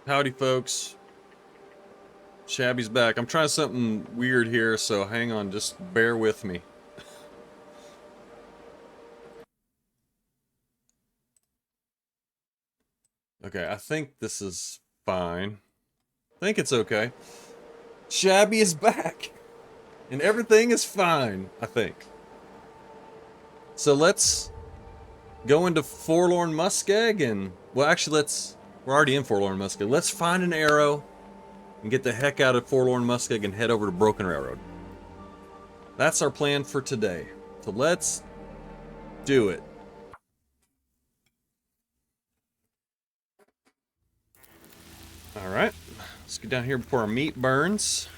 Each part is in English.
Howdy, folks. Shabby's back. I'm trying something weird here, so hang on, just bear with me. Okay, I think this is fine. I think it's okay. Shabby is back! And everything is fine, I think. So let's go into Forlorn Muskeg and... Well, actually, we're already in Forlorn Muskeg. Let's find an arrow and get the heck out of Forlorn Muskeg and head over to Broken Railroad. That's our plan for today. So let's do it. Alright, let's get down here before our meat burns.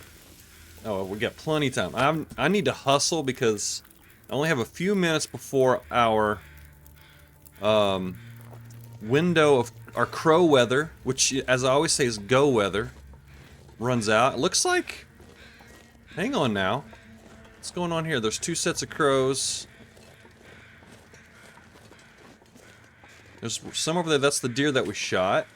Oh, we got plenty of time. I need to hustle because I only have a few minutes before our window of our crow weather, which, as I always say, is go weather, runs out. It looks like... Hang on now. What's going on here? There's two sets of crows. There's some over there. That's the deer that we shot.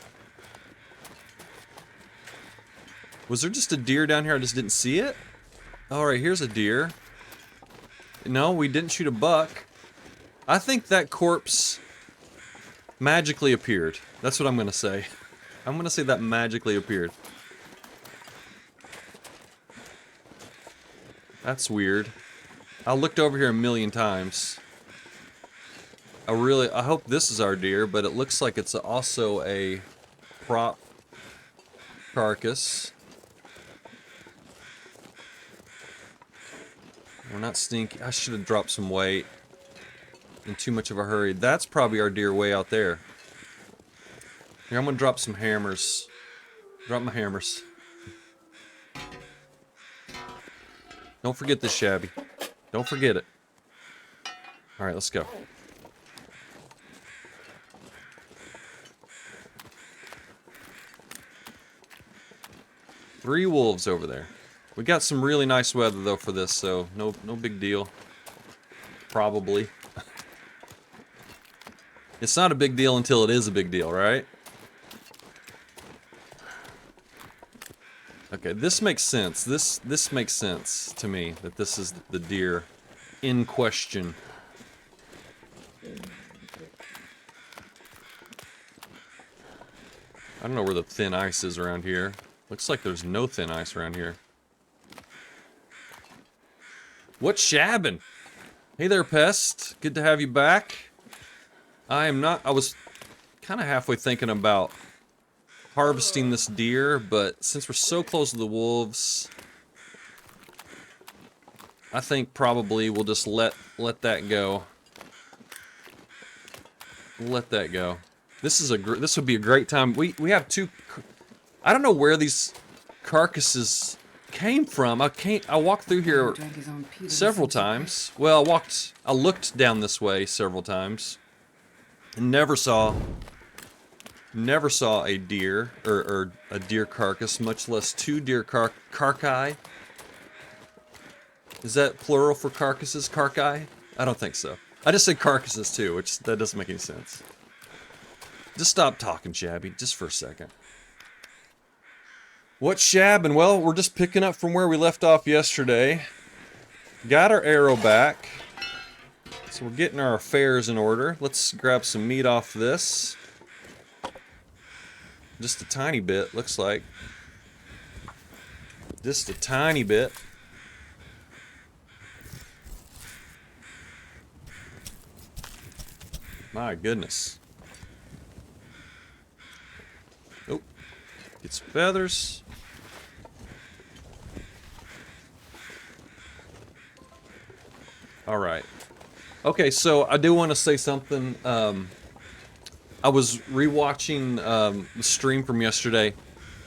Was there just a deer down here? I just didn't see it? Alright, here's a deer. No, we didn't shoot a buck. I think that corpse magically appeared. That's what I'm gonna say. I'm gonna say that magically appeared. That's weird. I looked over here a million times. I hope this is our deer, but it looks like it's also a prop carcass. We're not stinky. I should have dropped some weight in too much of a hurry. That's probably our deer way out there. Here, I'm gonna drop some hammers. Drop my hammers. Don't forget this, Shabby. Don't forget it. Alright, let's go. Three wolves over there. We got some really nice weather though for this, so no big deal. Probably. It's not a big deal until it is a big deal, right? Okay, this makes sense. This makes sense to me that this is the deer in question. I don't know where the thin ice is around here. Looks like there's no thin ice around here. What's shabbing? Hey there, pest. Good to have you back. I was kind of halfway thinking about harvesting this deer, but since we're so close to the wolves, I think probably we'll just let that go. Let that go. This would be a great time. We have two. I don't know where these carcasses came from. I walked through here several times. Well, I looked down this way several times and never saw a deer or a deer carcass, much less two deer carcai. Is that plural for carcasses? Carcai? I don't think so. I just said carcasses too, which that doesn't make any sense. Just stop talking, Shabby, just for a second. What's shabbing? Well, we're just picking up from where we left off yesterday. Got our arrow back. So we're getting our affairs in order. Let's grab some meat off this. Just a tiny bit, looks like. Just a tiny bit. My goodness. Oh, get some feathers. All right. Okay, so I do want to say something. I was rewatching the stream from yesterday.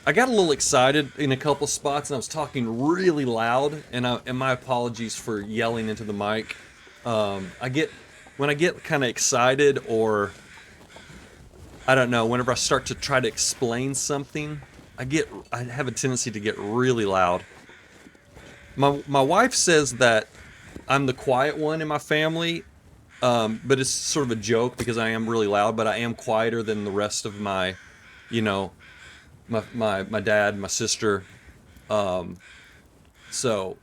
I got a little excited in a couple spots, and I was talking really loud. And my apologies for yelling into the mic. When I get kind of excited, or I don't know, whenever I start to try to explain something, I have a tendency to get really loud. My wife says that I'm the quiet one in my family, but it's sort of a joke because I am really loud, but I am quieter than the rest of my, my dad, my sister. So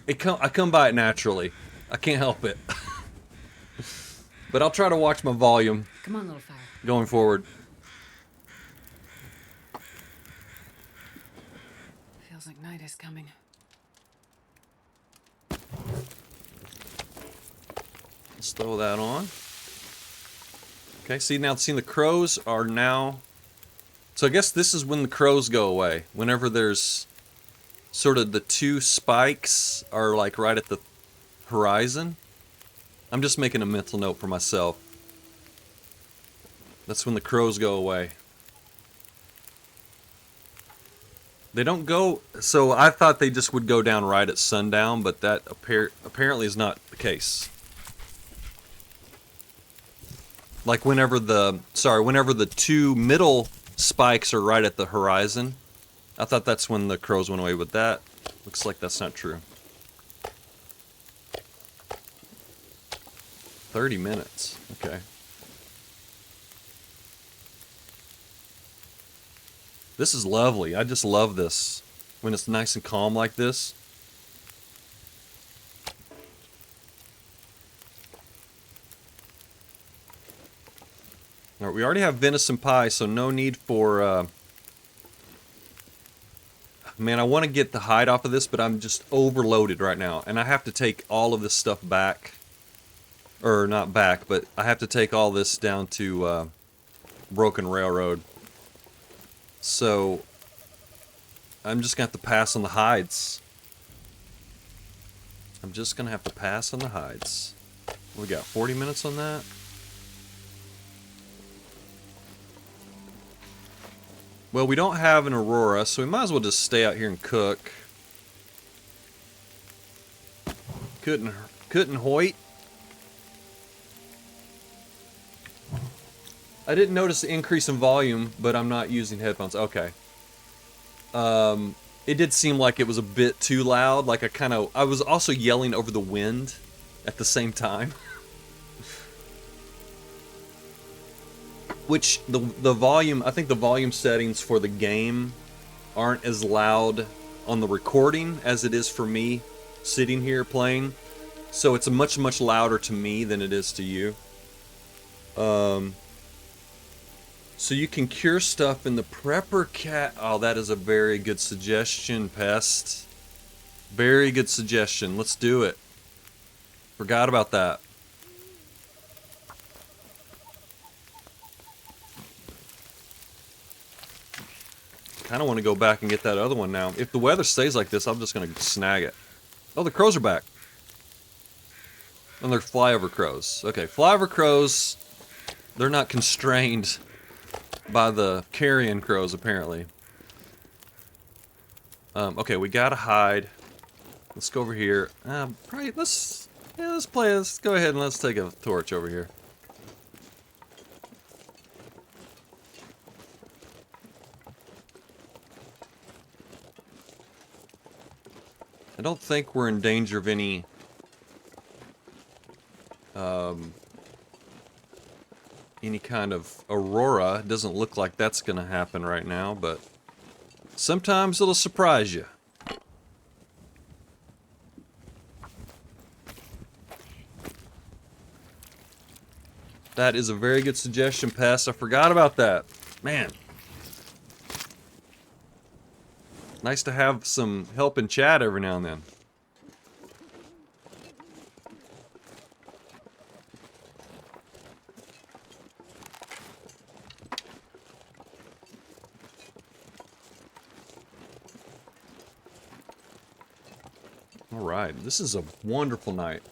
I come by it naturally. I can't help it. But I'll try to watch my volume. Come on, little fire. Going forward. Feels like night is coming. Let's throw that on. Okay, see now, the crows are now... So I guess this is when the crows go away. Whenever there's sort of the two spikes are like right at the horizon. I'm just making a mental note for myself. That's when the crows go away. They don't go... So I thought they just would go down right at sundown, but that apparently is not the case. Like whenever the two middle spikes are right at the horizon, I thought that's when the crows went away, but that looks like that's not true. 30 minutes. Okay. This is lovely. I just love this. When it's nice and calm like this. Alright, we already have venison pie, so no need for... Man, I want to get the hide off of this, but I'm just overloaded right now. And I have to take all of this stuff back. Or not back, but I have to take all this down to Broken Railroad. So I'm just going to have to pass on the hides. I'm just going to have to pass on the hides. We got 40 minutes on that. Well, we don't have an Aurora, so we might as well just stay out here and cook. Couldn't Hoyt. I didn't notice the increase in volume, but I'm not using headphones. Okay. It did seem like it was a bit too loud. Like I was also yelling over the wind at the same time. Which, the volume, I think the volume settings for the game aren't as loud on the recording as it is for me sitting here playing. So it's much louder to me than it is to you. So you can cure stuff in the prepper cat. Oh, that is a very good suggestion, Pest. Very good suggestion. Let's do it. Forgot about that. Kind of want to go back and get that other one now. If the weather stays like this, I'm just going to snag it. Oh, the crows are back. And they're flyover crows. Okay, flyover crows, they're not constrained by the carrion crows, apparently. Okay, we gotta hide. Let's go over here. Probably, let's play. Let's go ahead and let's take a torch over here. I don't think we're in danger of any kind of aurora. It doesn't look like that's going to happen right now, but sometimes it'll surprise you. That is a very good suggestion, Pest. I forgot about that. Man. Nice to have some help in chat every now and then. Alright, this is a wonderful night.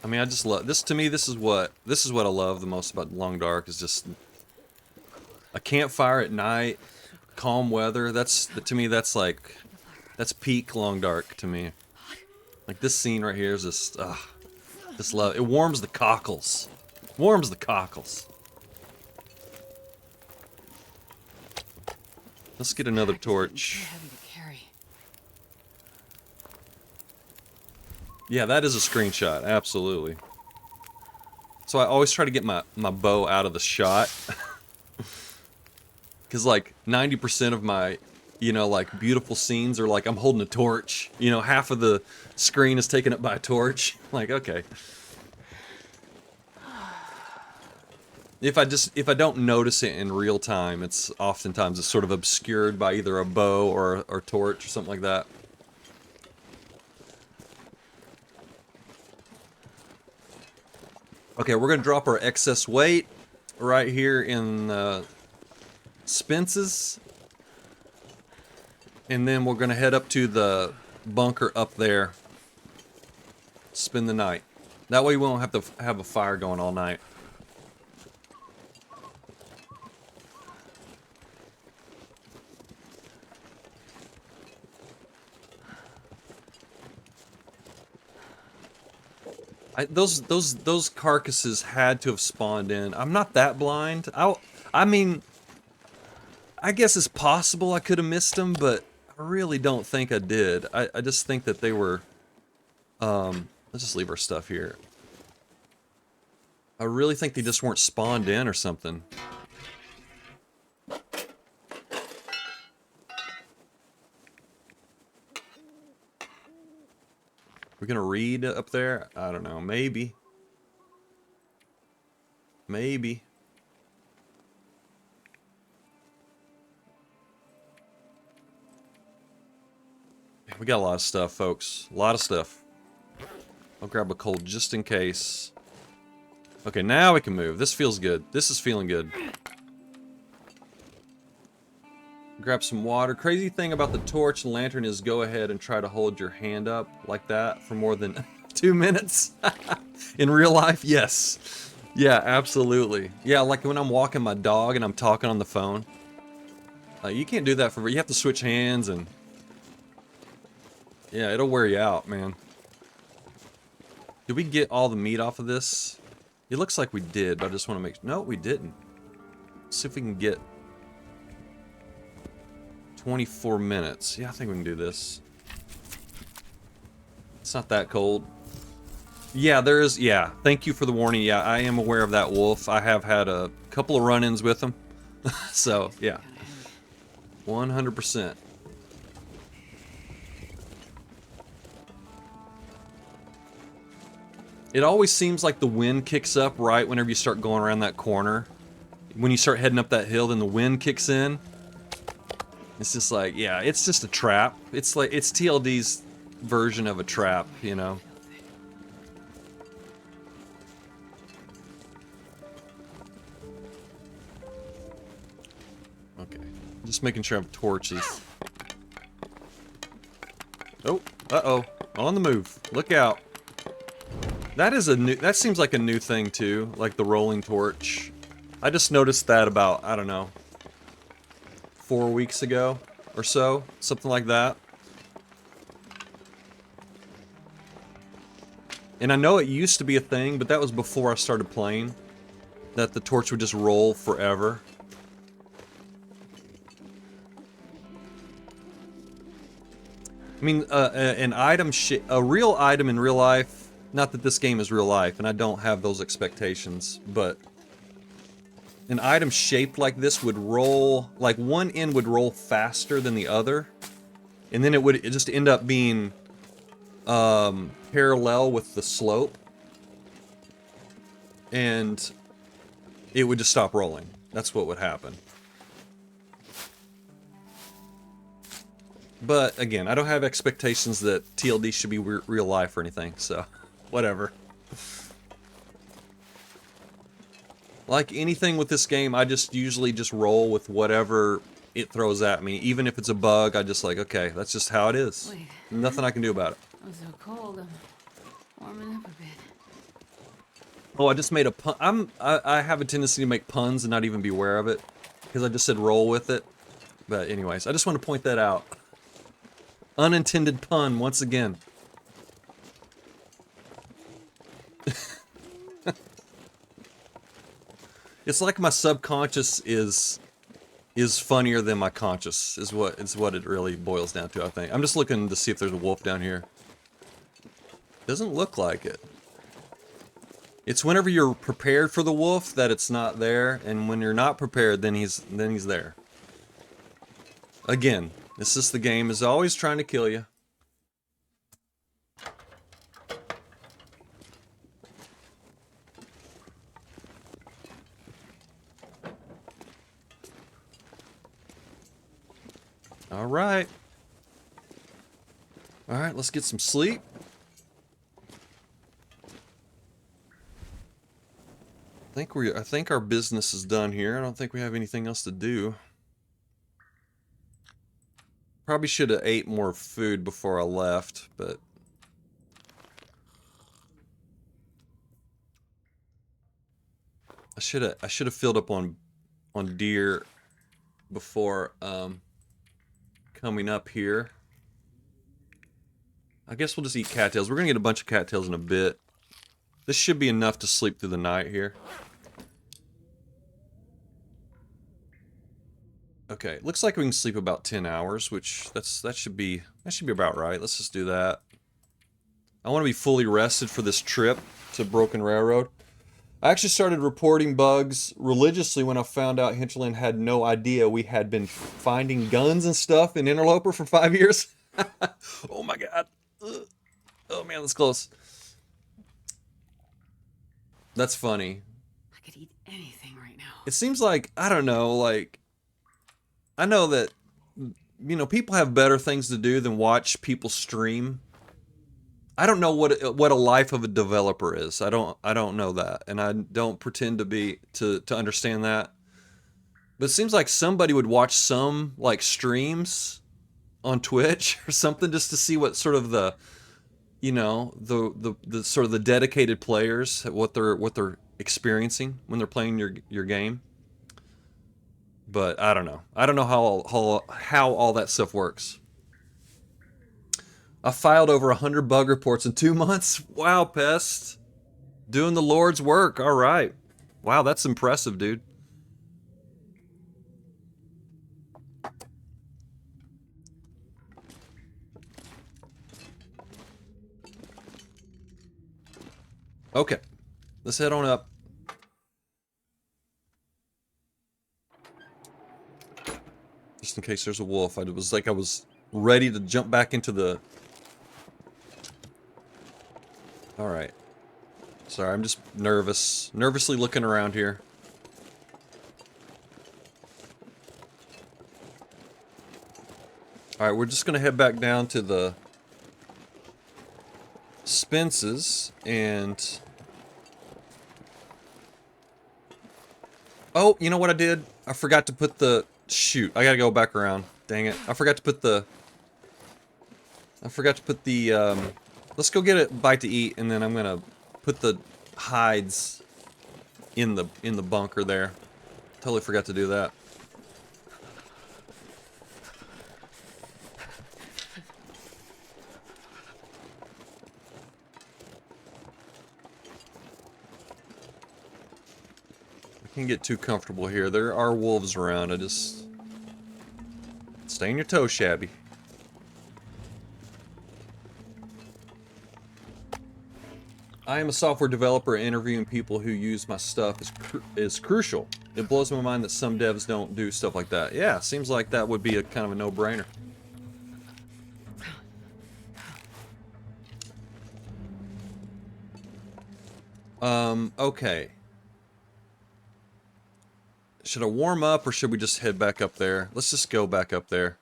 I mean, I just love this. To me, this is what I love the most about Long Dark, is just a campfire at night, calm weather. To me, that's peak Long Dark to me. Like this scene right here is just love. It warms the cockles. Warms the cockles. Let's get another torch. Yeah, that is a screenshot, absolutely. So I always try to get my bow out of the shot. Because like 90% of my, like beautiful scenes are like I'm holding a torch. Half of the screen is taken up by a torch. Like, okay. If I don't notice it in real time, it's sort of obscured by either a bow or torch or something like that. Okay, we're gonna drop our excess weight right here in Spence's, and then we're gonna head up to the bunker up there. Spend the night. That way we won't have to have a fire going all night. Those carcasses had to have spawned in. I'm not that blind. I mean, I guess it's possible I could have missed them, but I really don't think I did. I just think that they were. Let's just leave our stuff here. I really think they just weren't spawned in or something. We're gonna read up there? I don't know. Maybe. Maybe. We got a lot of stuff, folks. A lot of stuff. I'll grab a cold just in case. Okay, now we can move. This feels good. This is feeling good. Grab some water. Crazy thing about the torch and lantern is go ahead and try to hold your hand up like that for more than 2 minutes. In real life, yes. Yeah, absolutely. Yeah, like when I'm walking my dog and I'm talking on the phone. You can't do that for... You have to switch hands and... Yeah, it'll wear you out, man. Did we get all the meat off of this? It looks like we did, but I just want to make... No, we didn't. Let's see if we can get... 24 minutes. Yeah, I think we can do this. It's not that cold. Yeah, there is... Yeah, thank you for the warning. Yeah, I am aware of that wolf. I have had a couple of run-ins with him. So, yeah. 100%. It always seems like the wind kicks up right whenever you start going around that corner. When you start heading up that hill, then the wind kicks in. It's just like, yeah, it's just a trap. It's like, it's TLD's version of a trap, you know? Okay, just making sure I have torches. Oh, uh-oh, on the move. Look out. That is a new, that seems like a new thing too, like the rolling torch. I just noticed that about, I don't know, 4 weeks ago or so, something like that. And I know it used to be a thing, but that was before I started playing, that the torch would just roll forever. I mean, a real item in real life, not that this game is real life, and I don't have those expectations, but an item shaped like this would roll, like one end would roll faster than the other, and then it just end up being parallel with the slope, and it would just stop rolling. That's what would happen. But again, I don't have expectations that TLD should be real life or anything, so whatever. Like anything with this game, I just usually just roll with whatever it throws at me. Even if it's a bug, I just like, okay, that's just how it is. Wait. Nothing I can do about it. I'm so cold. I'm warming up a bit. Oh, I just made a pun. I have a tendency to make puns and not even be aware of it, because I just said roll with it. But anyways, I just want to point that out. Unintended pun once again. It's like my subconscious is funnier than my conscious, is what it really boils down to, I think. I'm just looking to see if there's a wolf down here. Doesn't look like it. It's whenever you're prepared for the wolf that it's not there, and when you're not prepared, then he's there. Again, this is the game is always trying to kill you. All right. All right, let's get some sleep. I think our business is done here. I don't think we have anything else to do. Probably should have ate more food before I left, but I should have filled up on deer before coming up here. I guess we'll just eat cattails. We're gonna get a bunch of cattails in a bit. This should be enough to sleep through the night here. Okay, looks like we can sleep about 10 hours, which that should be about right. Let's just do that. I want to be fully rested for this trip to Broken Railroad. I actually started reporting bugs religiously when I found out Hinterland had no idea we had been finding guns and stuff in Interloper for 5 years. Oh my god. Ugh. Oh man, that's close. That's funny. I could eat anything right now. It seems like, I don't know, like, I know that, you know, people have better things to do than watch people stream. I don't know what a life of a developer is. I don't know that, and I don't pretend to understand that. But it seems like somebody would watch some like streams on Twitch or something just to see what sort of the, you know, the sort of the dedicated players, what they're experiencing when they're playing your game. But I don't know. I don't know how all that stuff works. I filed over 100 bug reports in 2 months. Wow, Pest. Doing the Lord's work. All right. Wow, that's impressive, dude. Okay. Let's head on up. Just in case there's a wolf. I was ready to jump back into the... Alright. Sorry, I'm just nervous. Nervously looking around here. Alright, we're just gonna head back down to the... Spence's, and... Oh, you know what I did? I forgot to put the... Shoot, I gotta go back around. Dang it. I forgot to put the... Let's go get a bite to eat, and then I'm gonna put the hides in the bunker there. Totally forgot to do that. I can't get too comfortable here. There are wolves around. I just... Stay on your toes, Shabby. I am a software developer. Interviewing people who use my stuff is crucial. It blows my mind that some devs don't do stuff like that. Yeah, seems like that would be a kind of a no-brainer. Okay. Should I warm up or should we just head back up there? Let's just go back up there.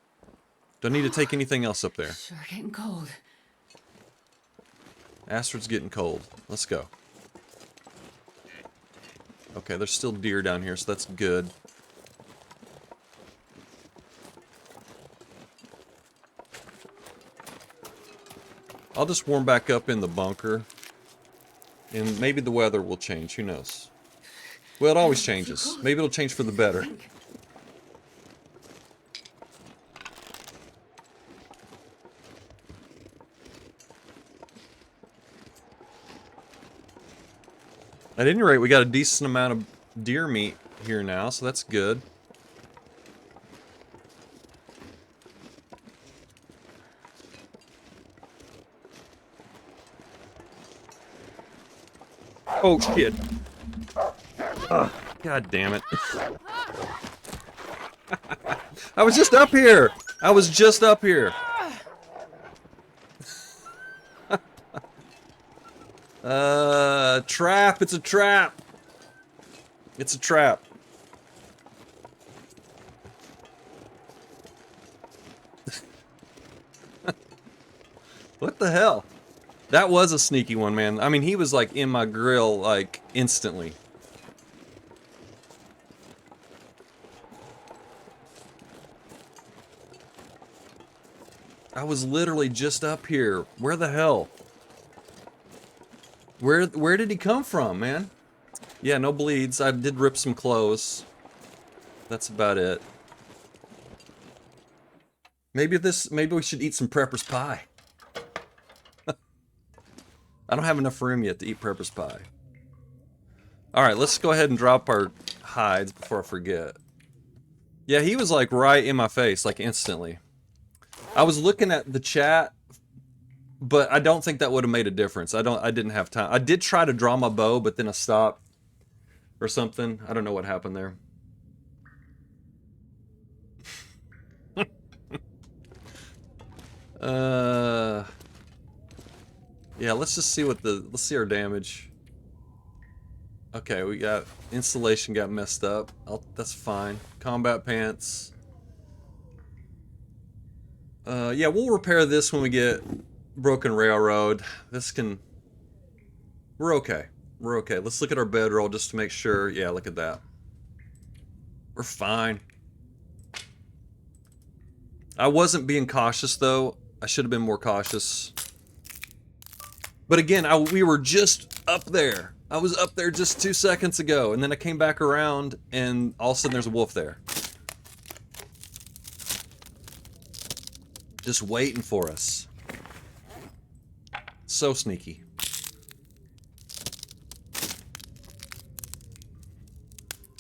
Don't need to take anything else up there. Sure getting cold. Astrid's getting cold. Let's go. Okay, there's still deer down here, so that's good. I'll just warm back up in the bunker. And maybe the weather will change, who knows. Well, it always changes. Maybe it'll change for the better. At any rate, we got a decent amount of deer meat here now, so that's good. Oh, shit. God damn it. I was just up here. I was just up here. Trap. It's a trap. It's a trap. What the hell? That was a sneaky one, man. I mean, he was like in my grill, like instantly. I was literally just up here. Where the hell? Where did he come from, man? Yeah, no bleeds. I did rip some clothes. That's about it. Maybe we should eat some Prepper's pie. I don't have enough room yet to eat Prepper's pie. Alright, let's go ahead and drop our hides before I forget. Yeah, he was like right in my face, like instantly. I was looking at the chat, but I don't think that would have made a difference. I didn't have time. I did try to draw my bow, but then I stopped. Or something. I don't know what happened there. Yeah, let's just see let's see our damage. Okay, we got installation got messed up. That's fine. Combat pants. Yeah, we'll repair this when we get broken railroad. We're okay. We're okay. Let's look at our bedroll just to make sure. Yeah, look at that. We're fine. I wasn't being cautious though. I should have been more cautious. But again, we were just up there. I was up there just 2 seconds ago, and then I came back around, and all of a sudden there's a wolf there. Just waiting for us. So sneaky.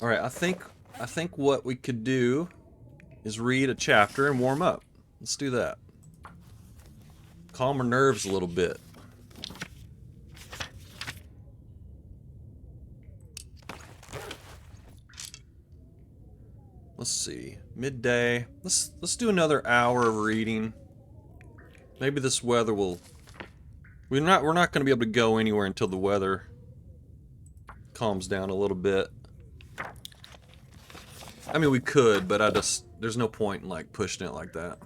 Alright, I think what we could do is read a chapter and warm up. Let's do that. Calm our nerves a little bit. Let's see. Midday. Let's do another hour of reading. Maybe this weather will... We're not going to be able to go anywhere until the weather calms down a little bit. I mean, we could, but there's no point in like pushing it like that.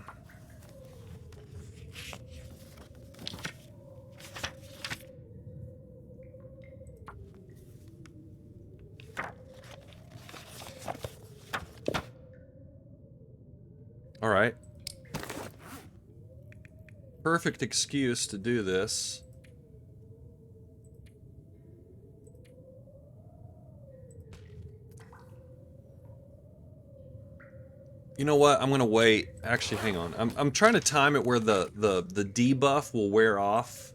All right. Perfect excuse to do this. You know what? I'm gonna wait. Actually, hang on. I'm trying to time it where the debuff will wear off,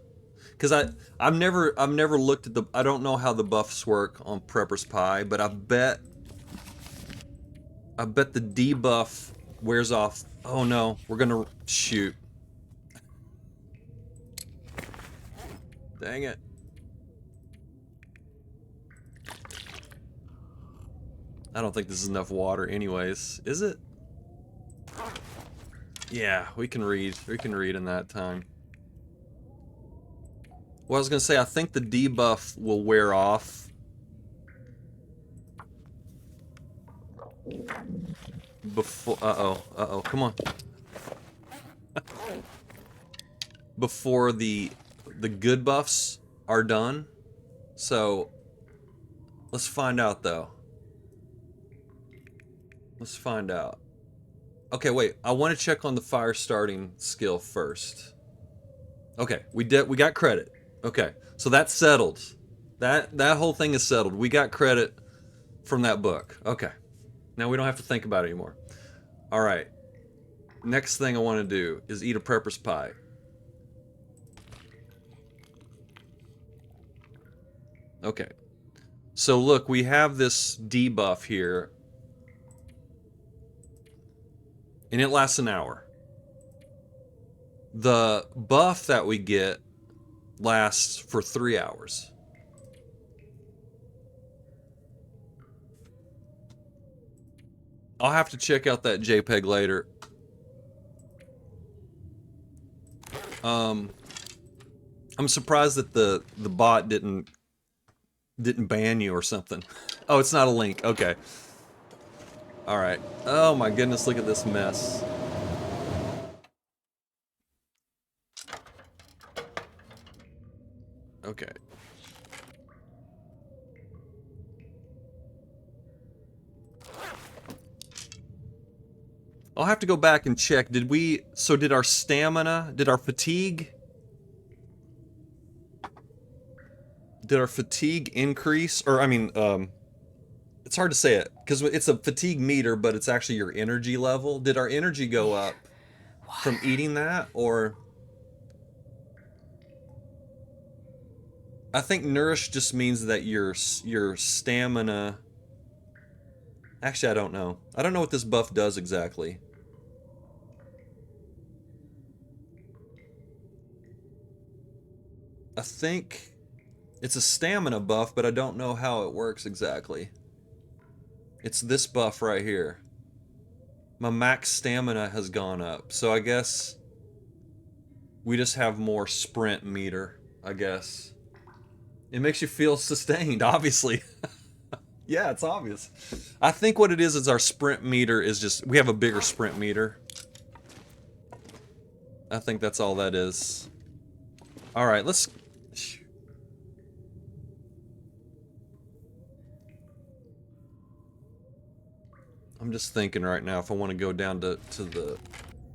because I've never looked at I don't know how the buffs work on Prepper's Pie, but I bet the debuff wears off. Oh no, we're gonna shoot. Dang it. I don't think this is enough water anyways. Is it? Yeah, we can read. We can read in that time. Well, I was gonna say, I think the debuff will wear off before. Uh-oh, come on. Before the good buffs are done. So let's find out though. Let's find out. Okay, wait. I want to check on the fire starting skill first. Okay, we got credit. Okay, so that's settled. That whole thing is settled. We got credit from that book. Okay. Now we don't have to think about it anymore. All right. Next thing I want to do is eat a Prepper's Pie. Okay. So look, we have this debuff here. And it lasts an hour. The buff that we get lasts for 3 hours. I'll have to check out that JPEG later. I'm surprised that the bot didn't ban you or something. Oh, it's not a link. Okay. All right. Oh my goodness, look at this mess. Okay. I'll have to go back and check. Did our stamina, did our fatigue increase? Or, I mean, it's hard to say it, because it's a fatigue meter, but it's actually your energy level. Did our energy go up from eating that, or... I think nourish just means that your stamina... Actually, I don't know. I don't know what this buff does exactly. I think it's a stamina buff, but I don't know how it works exactly. It's this buff right here. My max stamina has gone up, so I guess we just have more sprint meter, I guess. It makes you feel sustained, obviously. Yeah, it's obvious. I think what it is our sprint meter is just... We have a bigger sprint meter. I think that's all that is. Alright, let's... I'm just thinking right now if I want to go down to the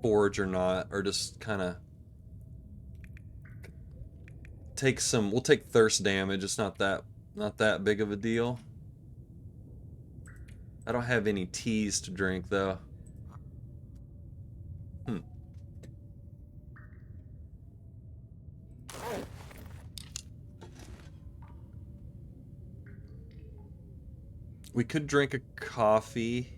forge or not, or just kind of take some... We'll take thirst damage. It's not that big of a deal. I don't have any teas to drink though. We could drink a coffee.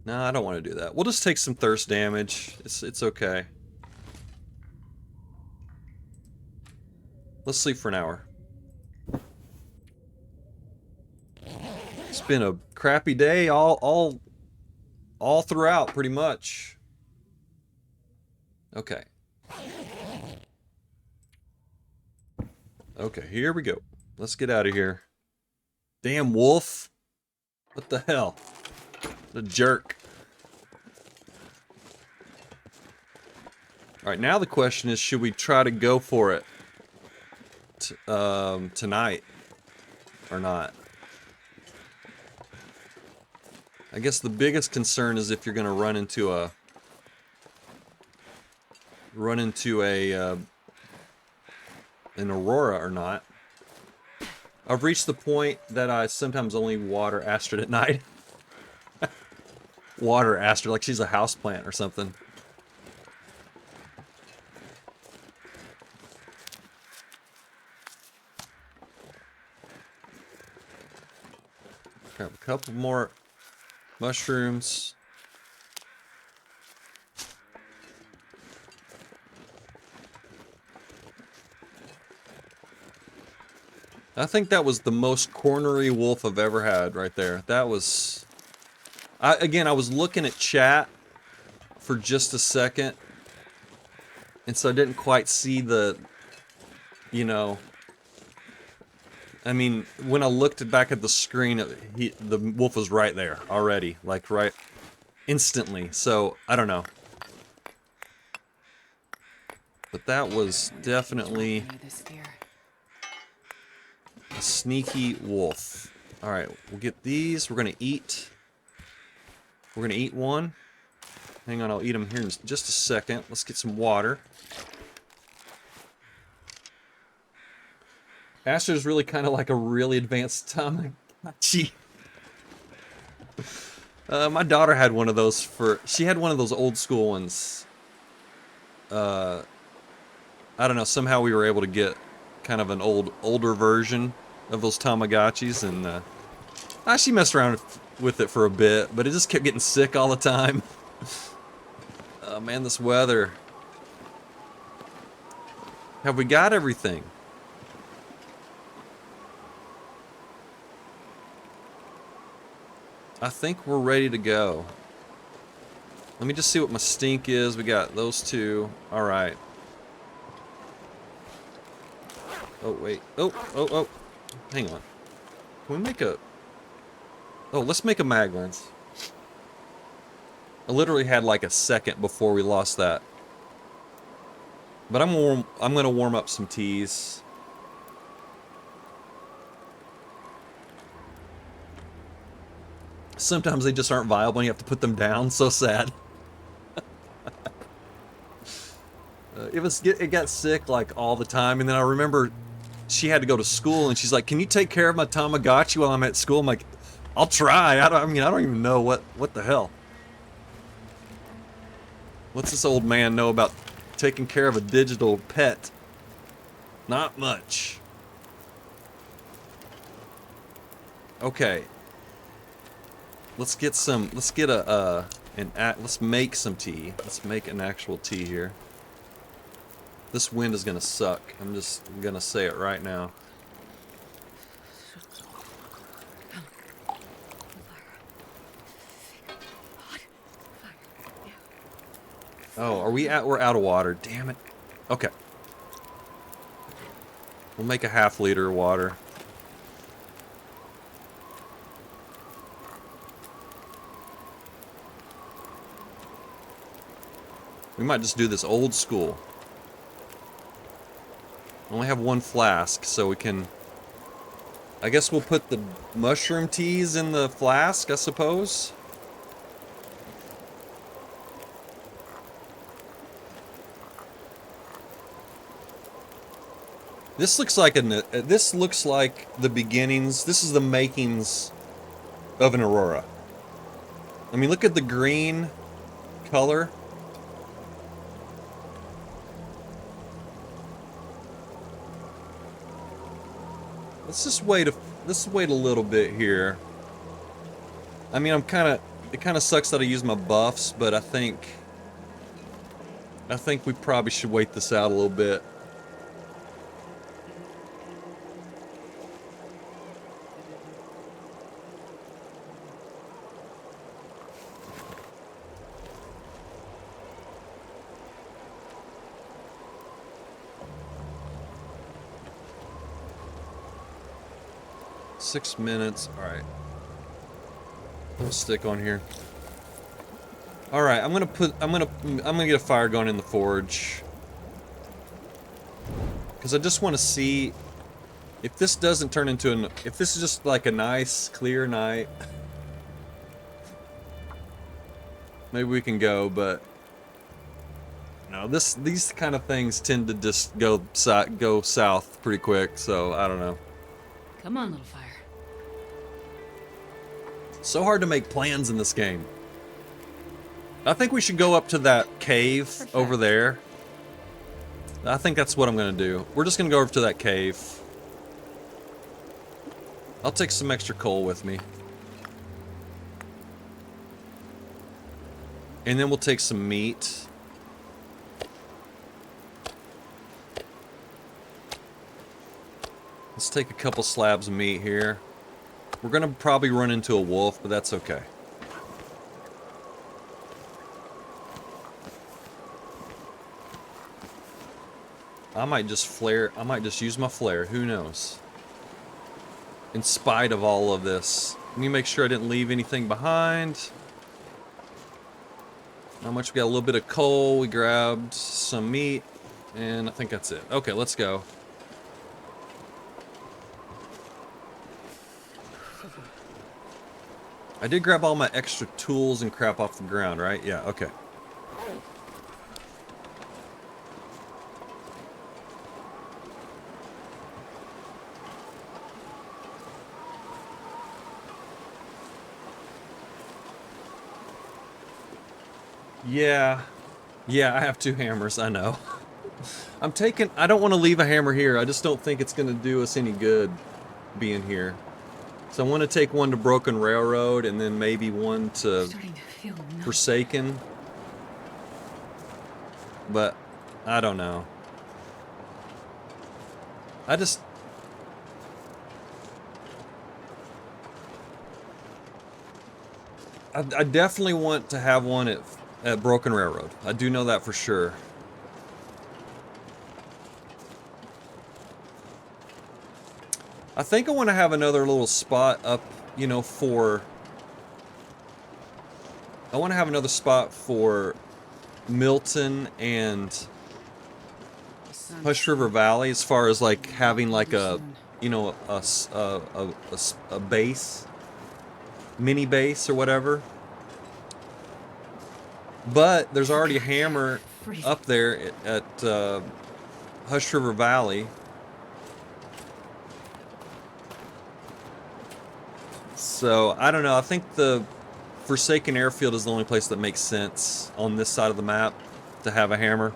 No, I don't want to do that. We'll just take some thirst damage. It's okay. Let's sleep for an hour. It's been a crappy day all throughout, pretty much. Okay. Okay, here we go. Let's get out of here. Damn wolf. What the hell? The jerk. Alright, now the question is, should we try to go for it tonight or not? I guess the biggest concern is if you're going to run into an aurora or not. I've reached the point that I sometimes only water Astrid at night. Water Astrid like she's a houseplant or something. Grab a couple more mushrooms. I think that was the most cornery wolf I've ever had right there. That was... Again, I was looking at chat for just a second. And so I didn't quite see the... You know... I mean, when I looked back at the screen, the wolf was right there already. Like, right... Instantly. So, I don't know. But that was definitely... a sneaky wolf. Alright, we'll get these. We're gonna eat. We're gonna eat one. Hang on, I'll eat them here in just a second. Let's get some water. Astrid's really kind of like a really advanced Tamagotchi. My daughter had one of those she had one of those old school ones. I don't know, somehow we were able to get kind of an older version of those Tamagotchis, and she messed around with it for a bit, but it just kept getting sick all the time. Oh man, this weather. Have we got everything? I think we're ready to go. Let me just see what my stink is. We got those two. All right. Oh, wait. Oh. Hang on. Can we make a... Oh, let's make a mag lens. I literally had like a second before we lost that. But I'm gonna warm up some teas. Sometimes they just aren't viable and you have to put them down. So sad. It got sick like all the time, and then I remember she had to go to school, and she's like, "Can you take care of my Tamagotchi while I'm at school?" I'm like, "I'll try." I don't even know what the hell. What's this old man know about taking care of a digital pet? Not much. Okay. Let's make some tea. Let's make an actual tea here. This wind is gonna suck. I'm just gonna say it right now. Oh, we're out of water. Damn it. Okay. We'll make a half liter of water. We might just do this old school. I only have one flask, so we can... I guess we'll put the mushroom teas in the flask, I suppose. This looks like the beginnings. This is the makings of an aurora. I mean, look at the green color. Let's just wait a little bit here. I mean, it kind of sucks that I use my buffs, but I think we probably should wait this out a little bit. Six minutes. All right. We'll stick on here. All right. I'm gonna get a fire going in the forge, because I just want to see if this doesn't turn into if this is just like a nice clear night. Maybe we can go, but no. These kind of things tend to just go south pretty quick. So I don't know. Come on, little fire. So hard to make plans in this game. I think we should go up to that cave over there. I think that's what I'm gonna do. We're just gonna go over to that cave. I'll take some extra coal with me. And then we'll take some meat. Let's take a couple slabs of meat here. We're gonna probably run into a wolf, but that's okay. I might just use my flare, who knows? In spite of all of this. Let me make sure I didn't leave anything behind. How much? We got a little bit of coal, we grabbed some meat, and I think that's it. Okay, let's go. I did grab all my extra tools and crap off the ground, right? Yeah, okay. Yeah. Yeah, I have two hammers, I know. I don't want to leave a hammer here. I just don't think it's going to do us any good being here. So I want to take one to Broken Railroad and then maybe one to Forsaken. But I don't know. I definitely want to have one at Broken Railroad. I do know that for sure. I think I want to have another little spot up, you know, for... I want to have another spot for Milton and Hush River Valley, as far as like having like a, you know, a base, mini base or whatever. But there's already a hammer up there at Hush River Valley. So, I don't know, I think the Forsaken Airfield is the only place that makes sense on this side of the map to have a hammer.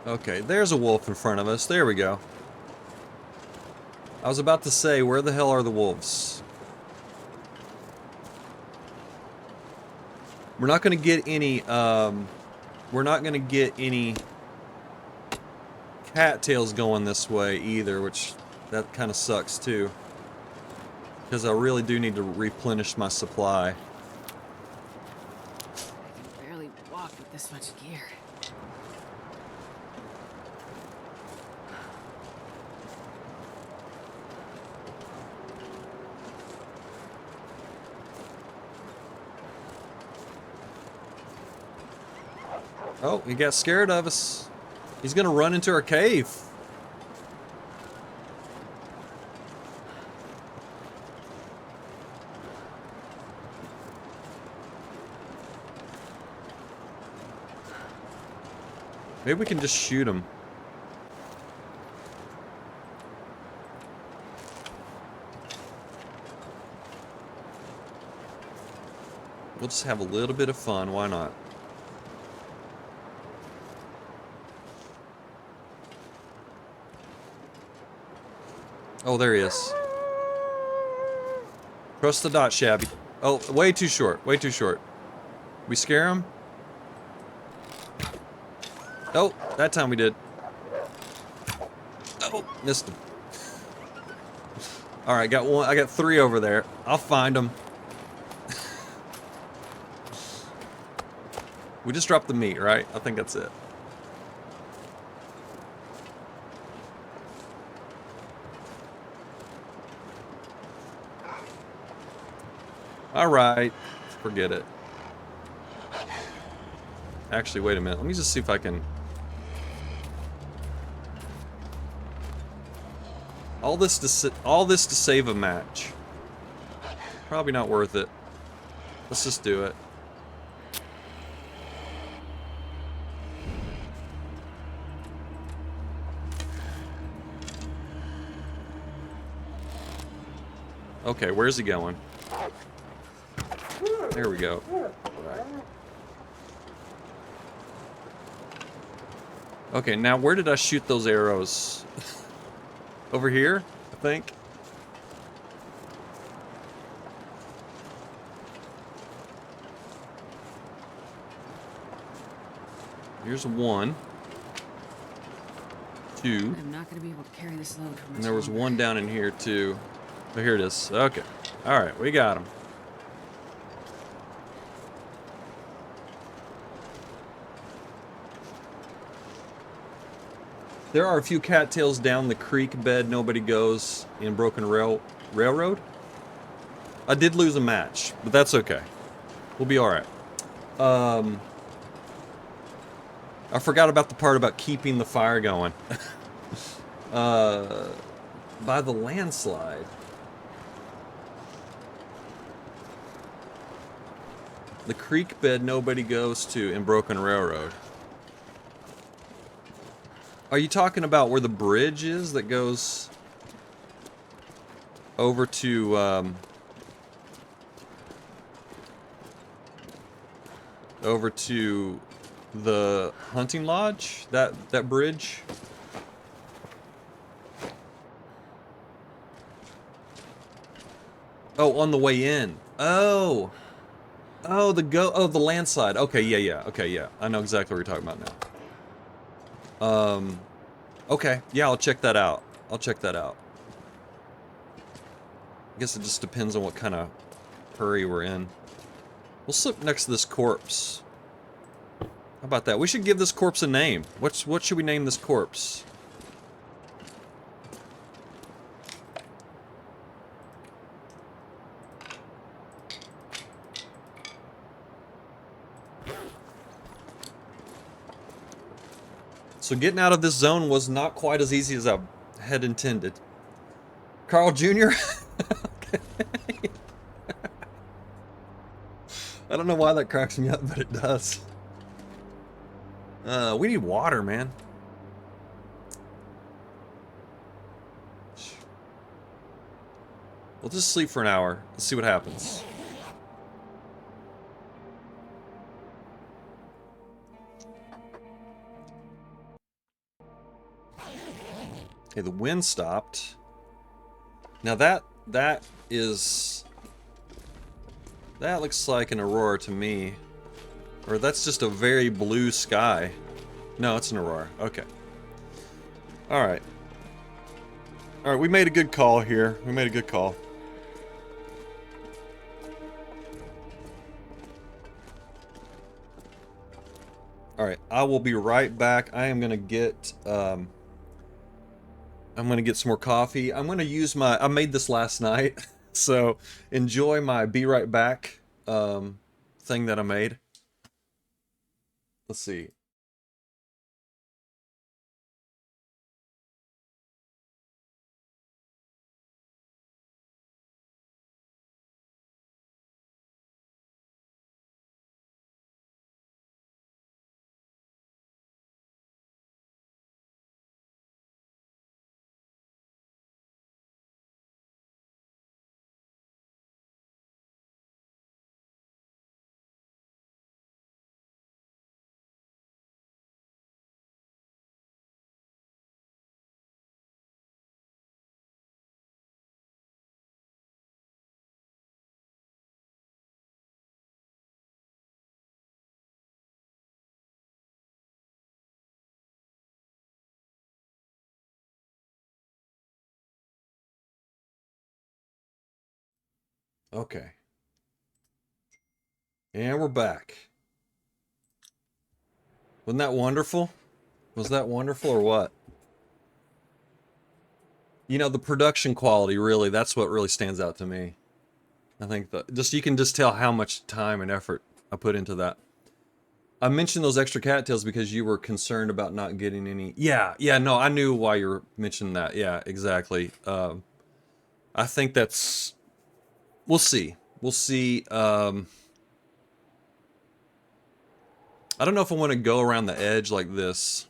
Okay, there's a wolf in front of us. There we go. I was about to say, where the hell are the wolves? We're not going to get any, cattails going this way either, which, that kind of sucks too. Because I really do need to replenish my supply. I can barely walk with this much gear. Oh, he got scared of us. He's gonna run into our cave. Maybe we can just shoot him. We'll just have a little bit of fun, why not? Oh, there he is. Trust the dot, Shabby. Oh, way too short. Way too short. We scare him? Oh, that time we did. Oh, missed him. All right, got one. I got three over there. I'll find them. We just dropped the meat, right? I think that's it. All right, forget it. Actually, wait a minute. Let me just see if I can. All this to save a match. Probably not worth it. Let's just do it. Okay, where's he going? There we go. Okay, now where did I shoot those arrows? Over here, I think. Here's one. Two. I'm not gonna be able to carry this load for much And there was longer. one down in here too. Oh, here it is. Okay. Alright, we got him. There are a few cattails down the creek bed nobody goes in Broken Railroad. I did lose a match, but that's okay. We'll be alright. I forgot about the part about keeping the fire going. By the landslide. The creek bed nobody goes to in Broken Railroad. Are you talking about where the bridge is that goes over to the hunting lodge? That bridge? Oh, on the way in. Oh. Oh, the landslide. Okay, yeah. Okay, yeah. I know exactly what you're talking about now. Okay. Yeah, I'll check that out. I'll check that out. I guess it just depends on what kind of hurry we're in. We'll slip next to this corpse. How about that? We should give this corpse a name. What should we name this corpse? So getting out of this zone was not quite as easy as I had intended. Carl Jr.? I don't know why that cracks me up, but it does. We need water, man. We'll just sleep for an hour. Let's see what happens. Okay, the wind stopped. Now that looks like an aurora to me. Or that's just a very blue sky. No, it's an aurora. Okay. Alright. Alright, we made a good call here. We made a good call. Alright, I will be right back. I am gonna get I'm gonna get some more coffee. I'm gonna use I made this last night, so enjoy my be right back thing that I made. Let's see. Okay. And we're back. Wasn't that wonderful? Was that wonderful or what? You know, the production quality, really, that's what really stands out to me. I think that just you can just tell how much time and effort I put into that. I mentioned those extra cattails because you were concerned about not getting any. Yeah, no, I knew why you were mentioning that. Yeah, exactly. I think that's. We'll see. We'll see. I don't know if I want to go around the edge like this.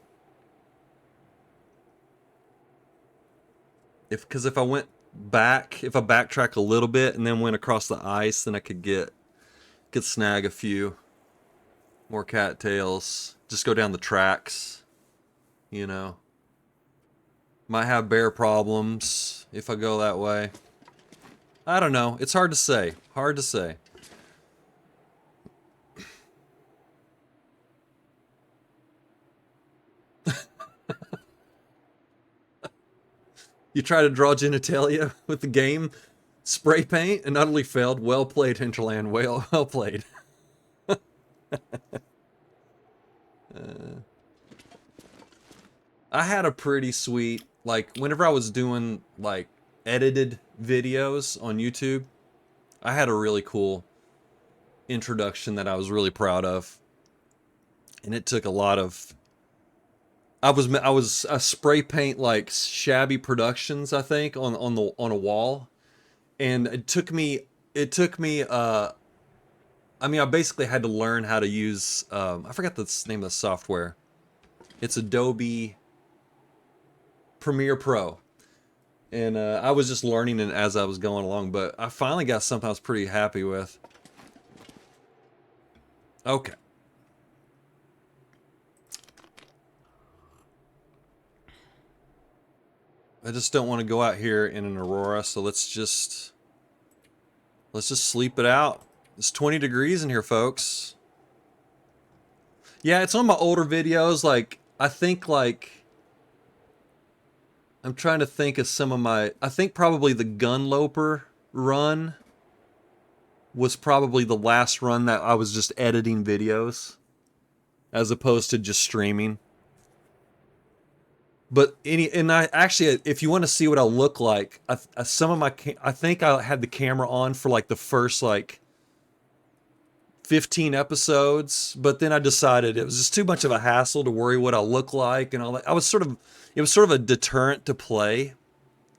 Because if I went back, if I backtrack a little bit and then went across the ice, then I could snag a few more cattails. Just go down the tracks, you know. Might have bear problems if I go that way. I don't know. It's hard to say. Hard to say. You try to draw genitalia with the game spray paint and utterly failed. Well played, Hinterland. Well played. I had a pretty sweet, like, whenever I was doing, like, edited videos on YouTube, I had a really cool introduction that I was really proud of. And it took a lot of... I was a spray paint, like, Shabby Productions, I think, on a wall. And I mean, I basically had to learn how to use, I forgot the name of the software. It's Adobe Premiere Pro. And I was just learning it as I was going along, but I finally got something I was pretty happy with. Okay. I just don't want to go out here in an Aurora, so let's just... Let's just sleep it out. It's 20 degrees in here, folks. Yeah, it's on my older videos. Like, I think, like... I'm trying to think of some of my... I think probably the Gunloper run was probably the last run that I was just editing videos, as opposed to just streaming. But I actually, if you want to see what I look like, I think I had the camera on for like the first like 15 episodes, but then I decided it was just too much of a hassle to worry what I look like and all that. It was sort of a deterrent to play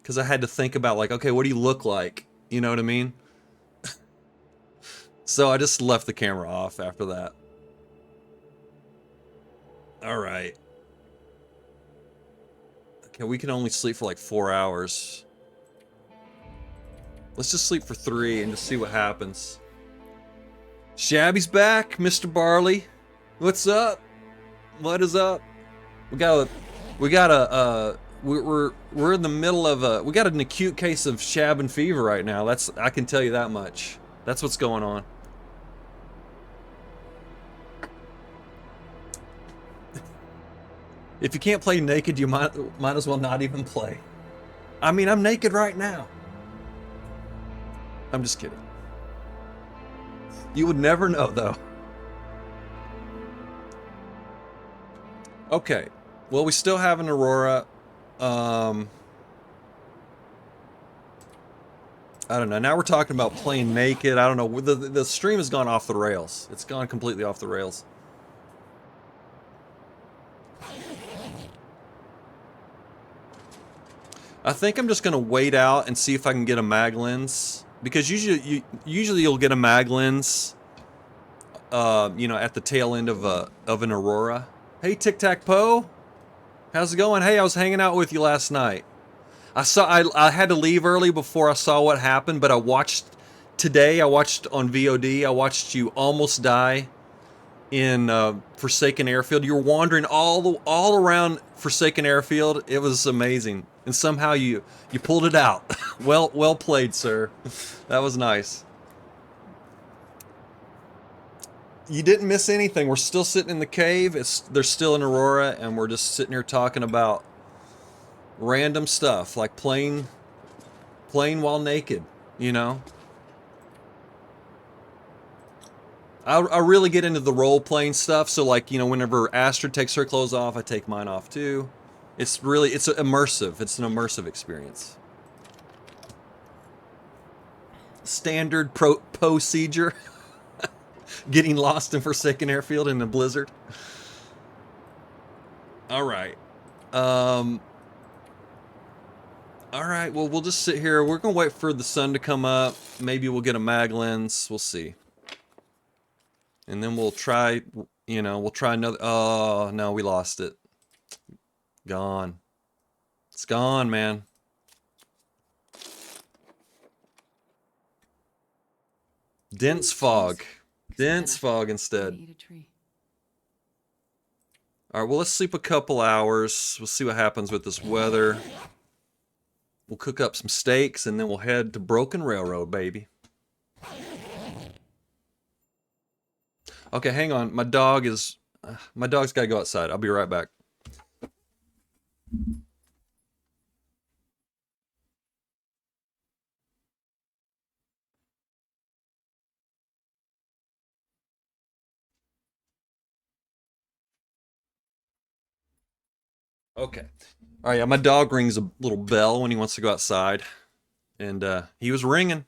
because I had to think about like, okay, what do you look like? You know what I mean? So I just left the camera off after that. All right. Okay, we can only sleep for like 4 hours. Let's just sleep for 3 and just see what happens. Shabby's back, Mr. Barley. What's up? What is up? We're in the middle of we got an acute case of Shabin fever right now. I can tell you that much. That's what's going on. If you can't play naked, you might as well not even play. I mean, I'm naked right now. I'm just kidding. You would never know, though. Okay. Well, we still have an Aurora. I don't know. Now we're talking about playing naked. I don't know. The stream has gone off the rails. It's gone completely off the rails. I think I'm just gonna wait out and see if I can get a mag lens, because usually you'll get a mag lens, you know, at the tail end of an Aurora. Hey, Tic Tac Poe, how's it going? Hey, I was hanging out with you last night. I had to leave early before I saw what happened, but I watched on VOD. I watched you almost die in Forsaken Airfield. You were wandering all around Forsaken Airfield. It was amazing, and somehow you pulled it out. Well played, sir. That was nice. You didn't miss anything. We're still sitting in the cave. There's still an Aurora, and we're just sitting here talking about random stuff, like playing while naked, you know? I really get into the role-playing stuff, so like, you know, whenever Astrid takes her clothes off, I take mine off too. It's immersive. It's an immersive experience. Standard procedure. Getting lost in Forsaken Airfield in a blizzard. Alright. Alright, well, we'll just sit here. We're gonna wait for the sun to come up. Maybe we'll get a mag lens. We'll see. And then we'll try, you know, we'll try another. Oh, no, we lost it. Gone. It's gone, man. Dense fog. Dense fog instead. Alright, well, let's sleep a couple hours. We'll see what happens with this weather. We'll cook up some steaks, and then we'll head to Broken Railroad, baby. Okay, hang on. My dog's gotta go outside. I'll be right back. Okay. Alright, yeah, my dog rings a little bell when he wants to go outside. And he was ringing.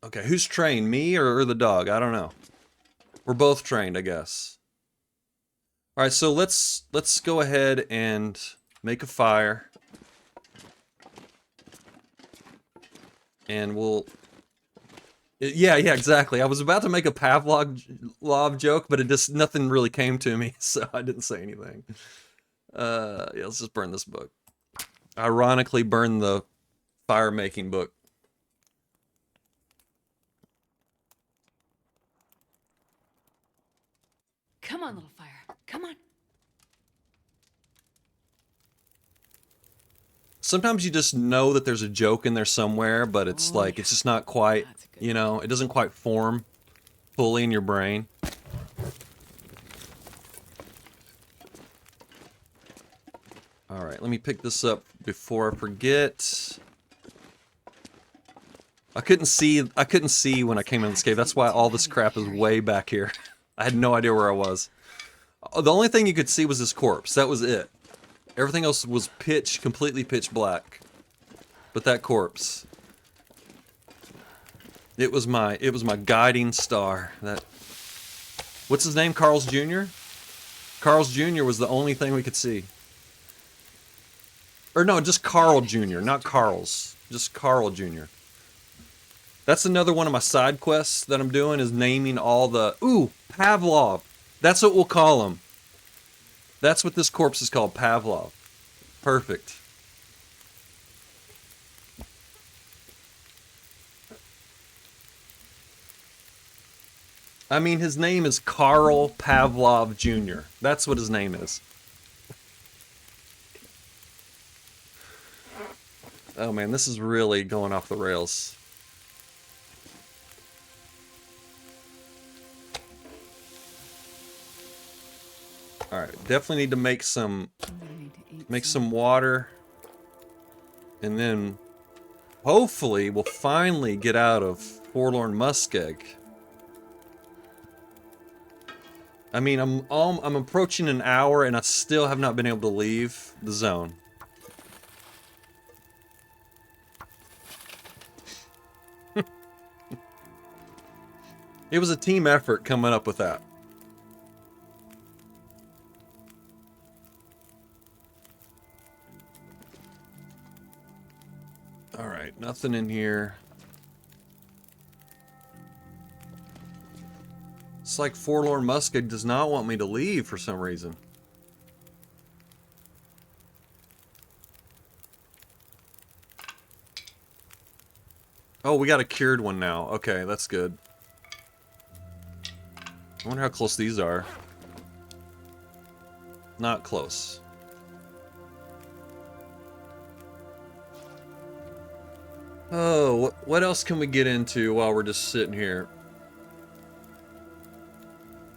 Okay, who's trained, me or the dog? I don't know. We're both trained, I guess. All right, so let's go ahead and make a fire, and we'll. Yeah, exactly. I was about to make a Pavlov joke, but nothing really came to me, so I didn't say anything. Yeah, let's just burn this book. Ironically, burn the fire making book. Come on, little fire. Come on. Sometimes you just know that there's a joke in there somewhere, but it's Oh, like, yeah. it's just not quite, That's a good you know, it doesn't quite form fully in your brain. Alright, let me pick this up before I forget. I couldn't see when I came in this cave. That's why all this crap is way back here. I had no idea where I was. The only thing you could see was this corpse. That was it. Everything else was completely pitch black. But that corpse. It was my guiding star. What's his name? Carl's Jr.? Carl's Jr. was the only thing we could see. Or no, just Carl Jr., not Carl's. Just Carl Jr. That's another one of my side quests that I'm doing, is naming all the... Ooh, Pavlov. That's what we'll call him. That's what this corpse is called, Pavlov. Perfect. I mean, his name is Carl Pavlov Jr. That's what his name is. Oh man, this is really going off the rails. Alright, definitely need to make some water. And then hopefully we'll finally get out of Forlorn Muskeg. I mean, I'm approaching an hour and I still have not been able to leave the zone. It was a team effort coming up with that. Alright, nothing in here. It's like Forlorn Muskeg does not want me to leave for some reason. Oh, we got a cured one now. Okay, that's good. I wonder how close these are. Not close. Oh, what else can we get into while we're just sitting here?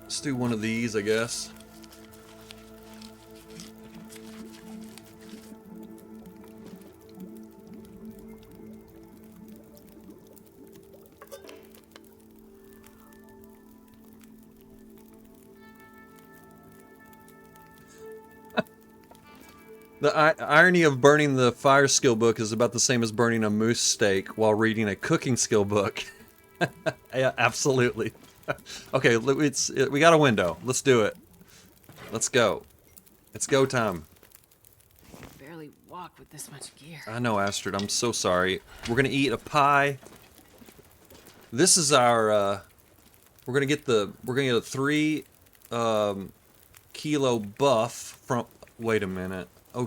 Let's do one of these, I guess. The irony of burning the fire skill book is about the same as burning a moose steak while reading a cooking skill book. Yeah, absolutely. Okay, we got a window. Let's do it. Let's go. It's go time. I can barely walk with this much gear. I know, Astrid. I'm so sorry. We're gonna eat a pie. This is our. We're gonna get a 3 kilo buff from. Wait a minute. Oh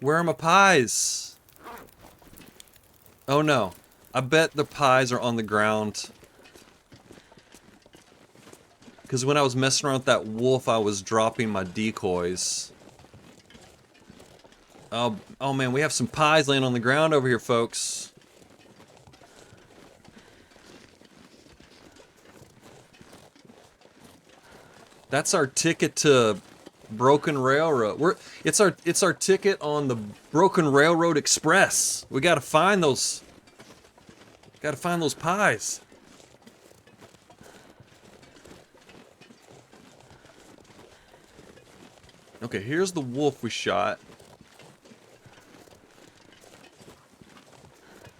Where are my pies? Oh no. I bet the pies are on the ground. Because when I was messing around with that wolf, I was dropping my decoys. Oh man, we have some pies laying on the ground over here, folks. That's our ticket to Broken Railroad. It's our ticket on the Broken Railroad Express. We gotta find those. Gotta find those pies. Okay, here's the wolf we shot.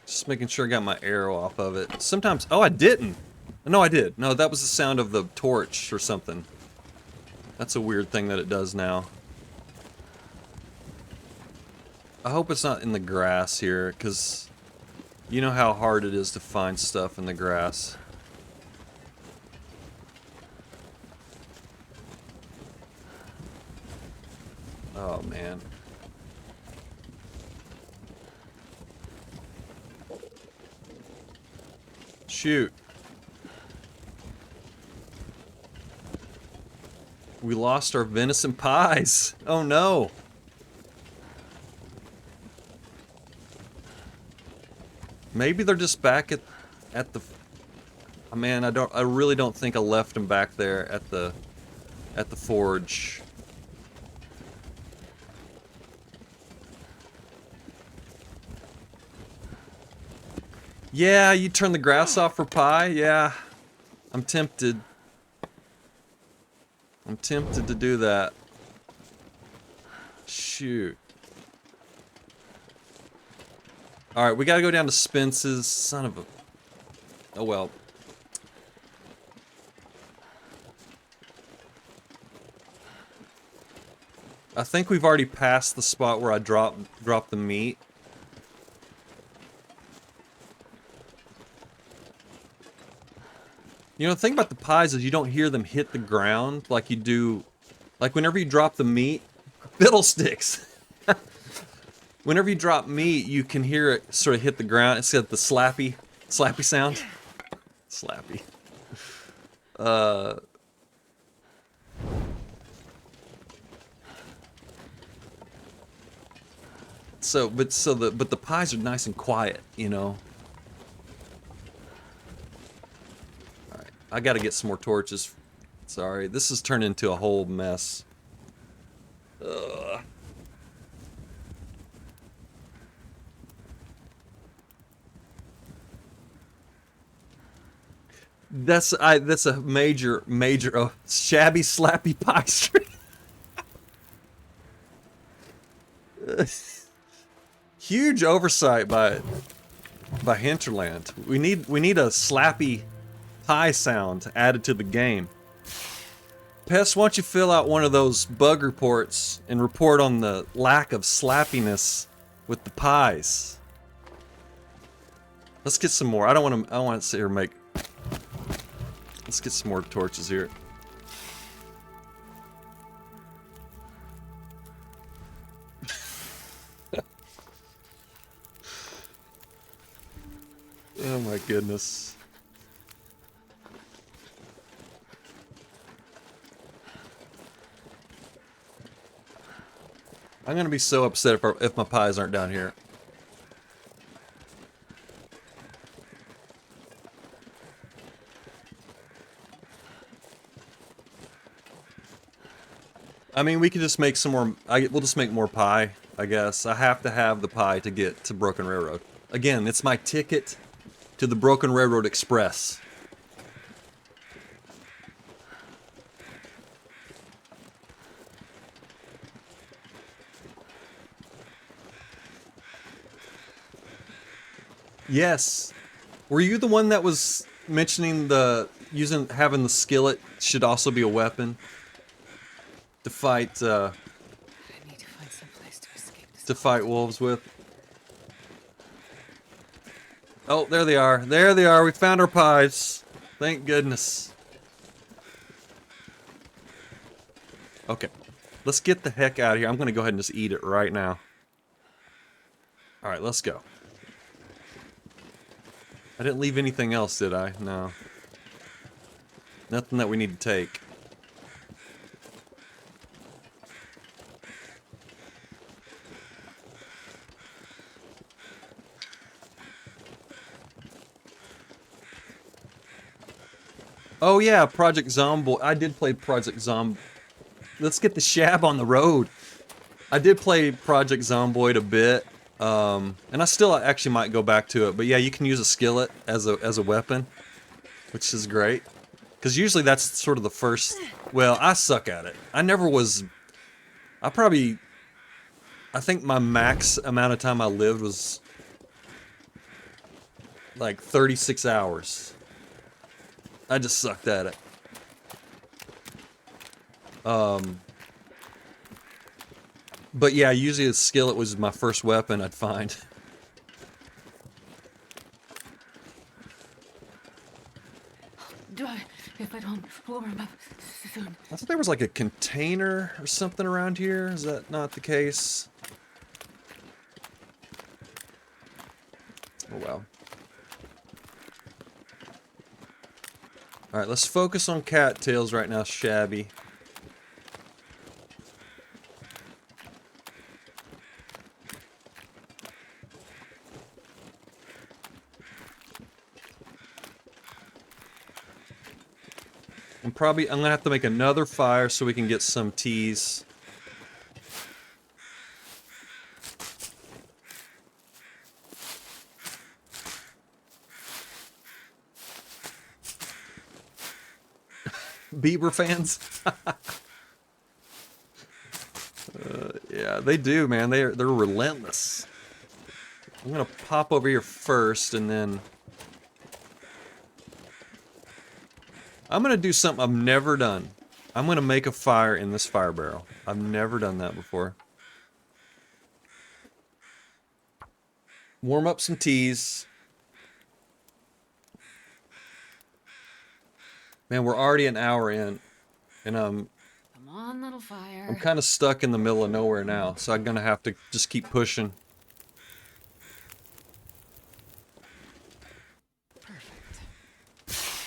Just making sure I got my arrow off of it. Sometimes, oh, I didn't. No, I did. No, that was the sound of the torch or something. That's a weird thing that it does now. I hope it's not in the grass here, because you know how hard it is to find stuff in the grass. Oh, man. Shoot. We lost our venison pies. Oh no. Maybe they're just back at the. Oh, man, I really don't think I left them back there at the forge. Yeah, you turn the grass off for pie? Yeah. I'm tempted. I'm tempted to do that. Shoot. Alright, we gotta go down to Spence's. Son of a... Oh well. I think we've already passed the spot where I dropped the meat. You know, the thing about the pies is you don't hear them hit the ground like you do... Like, whenever you drop the meat... Fiddlesticks! Whenever you drop meat, you can hear it sort of hit the ground. It's got the slappy sound. Slappy. But the pies are nice and quiet, you know. All right, I got to get some more torches. Sorry, this has turned into a whole mess. Ugh. That's a major shabby slappy pie street. Huge oversight by Hinterland. We need a slappy pie sound added to the game. Pest, why don't you fill out one of those bug reports and report on the lack of slappiness with the pies. Let's get some more. I don't want to sit here and make. Let's get some more torches here. Oh my goodness. I'm gonna be so upset if my pies aren't down here. I mean, we could just make some more. We'll just make more pie, I guess. I have to have the pie to get to Broken Railroad. Again, it's my ticket to the Broken Railroad Express. Yes. Were you the one that was mentioning having the skillet should also be a weapon to fight I need to find some place to escape this to fight wolves with? Oh, there they are. There they are. We found our pies. Thank goodness. Okay. Let's get the heck out of here. I'm going to go ahead and just eat it right now. Alright, let's go. I didn't leave anything else, did I? No. Nothing that we need to take. Oh yeah, Project Zomboid. I did play Project Zomboid. Let's get the Shab on the road. I did play Project Zomboid a bit, and I still actually might go back to it. But yeah, you can use a skillet as a weapon, which is great. Because usually that's sort of the first. Well, I suck at it. I never was. I think my max amount of time I lived was like 36 hours. I just sucked at it. But yeah, usually a skillet was my first weapon I'd find. If I don't warm up soon. I thought there was like a container or something around here. Is that not the case? Oh well. Alright, let's focus on cattails right now, Shabby. I'm gonna have to make another fire so we can get some teas. Bieber fans? Yeah, they do, man. They're relentless. I'm gonna pop over here first, and then I'm gonna do something I've never done. I'm gonna make a fire in this fire barrel. I've never done that before. Warm up some teas. Man, we're already an hour in, and Come on, little fire. I'm kind of stuck in the middle of nowhere now, so I'm gonna have to just keep pushing. Perfect.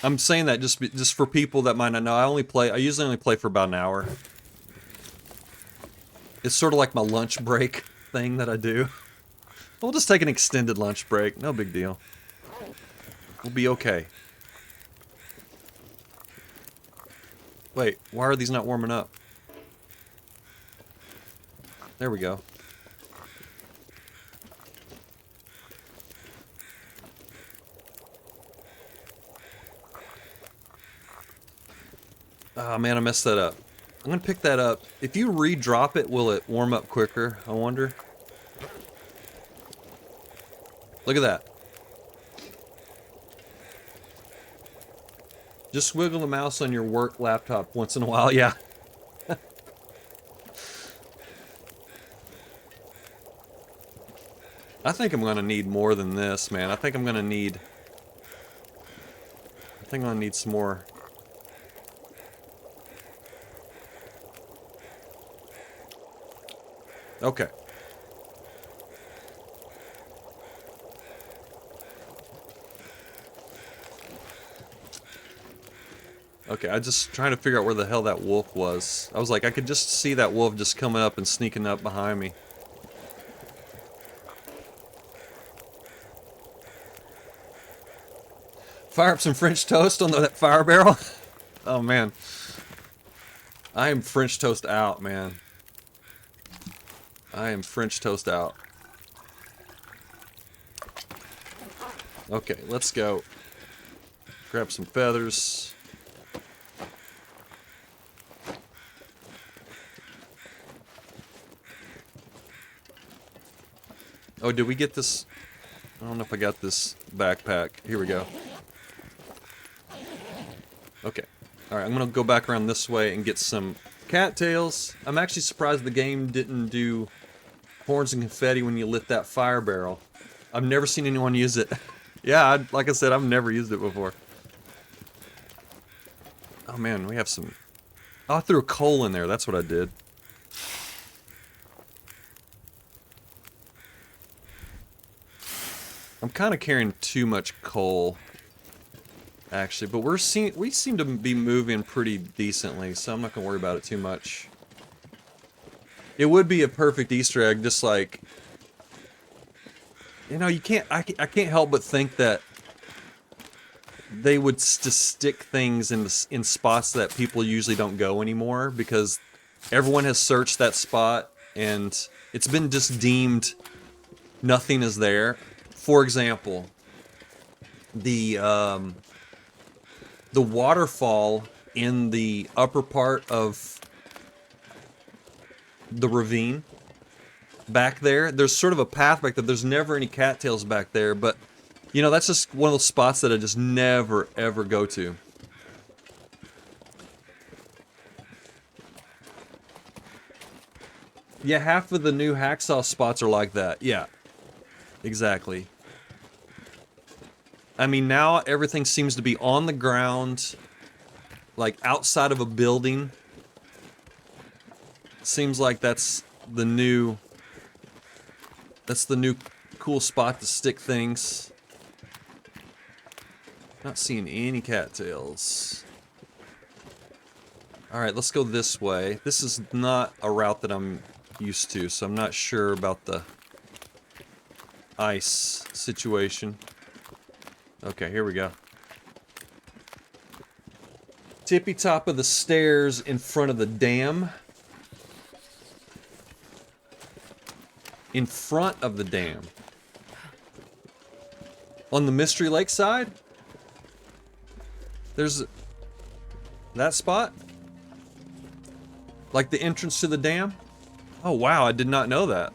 I'm saying that just for people that might not know. I usually only play for about an hour. It's sort of like my lunch break thing that I do. We'll just take an extended lunch break. No big deal. We'll be okay. Wait, why are these not warming up? There we go. Oh man, I messed that up. I'm gonna pick that up. If you re-drop it, will it warm up quicker? I wonder. Look at that. Just wiggle the mouse on your work laptop once in a while, yeah. I think I'm gonna need more than this, man. I think I'm gonna need some more. Okay. Okay, I just trying to figure out where the hell that wolf was. I was like, I could just see that wolf just coming up and sneaking up behind me. Fire up some French toast on that fire barrel. Oh man. I am French toast out, man. I am French toast out. Okay, let's go. Grab some feathers. Oh, did we get this? I don't know if I got this backpack. Here we go. Okay. Alright, I'm gonna go back around this way and get some cattails. I'm actually surprised the game didn't do horns and confetti when you lit that fire barrel. I've never seen anyone use it. Yeah, like I said, I've never used it before. Oh man, we have some... Oh, I threw a coal in there, that's what I did. I'm kind of carrying too much coal, actually, but we seem to be moving pretty decently, so I'm not gonna worry about it too much. It would be a perfect Easter egg, just like, you know, I can't help but think that they would just stick things in spots that people usually don't go anymore, because everyone has searched that spot and it's been just deemed nothing is there. For example, the waterfall in the upper part of the ravine back there, there's sort of a path back there. There's never any cattails back there, but you know, that's just one of those spots that I just never ever go to. Yeah, half of the new hacksaw spots are like that. Yeah, exactly. I mean, now everything seems to be on the ground, like outside of a building. Seems like that's the new cool spot to stick things. Not seeing any cattails. Alright, let's go this way. This is not a route that I'm used to, so I'm not sure about the ice situation. Okay, here we go. tippy top of the stairs in front of the dam. In front of the dam. On the Mystery Lake side? There's that spot? Like the entrance to the dam? Oh wow, I did not know that.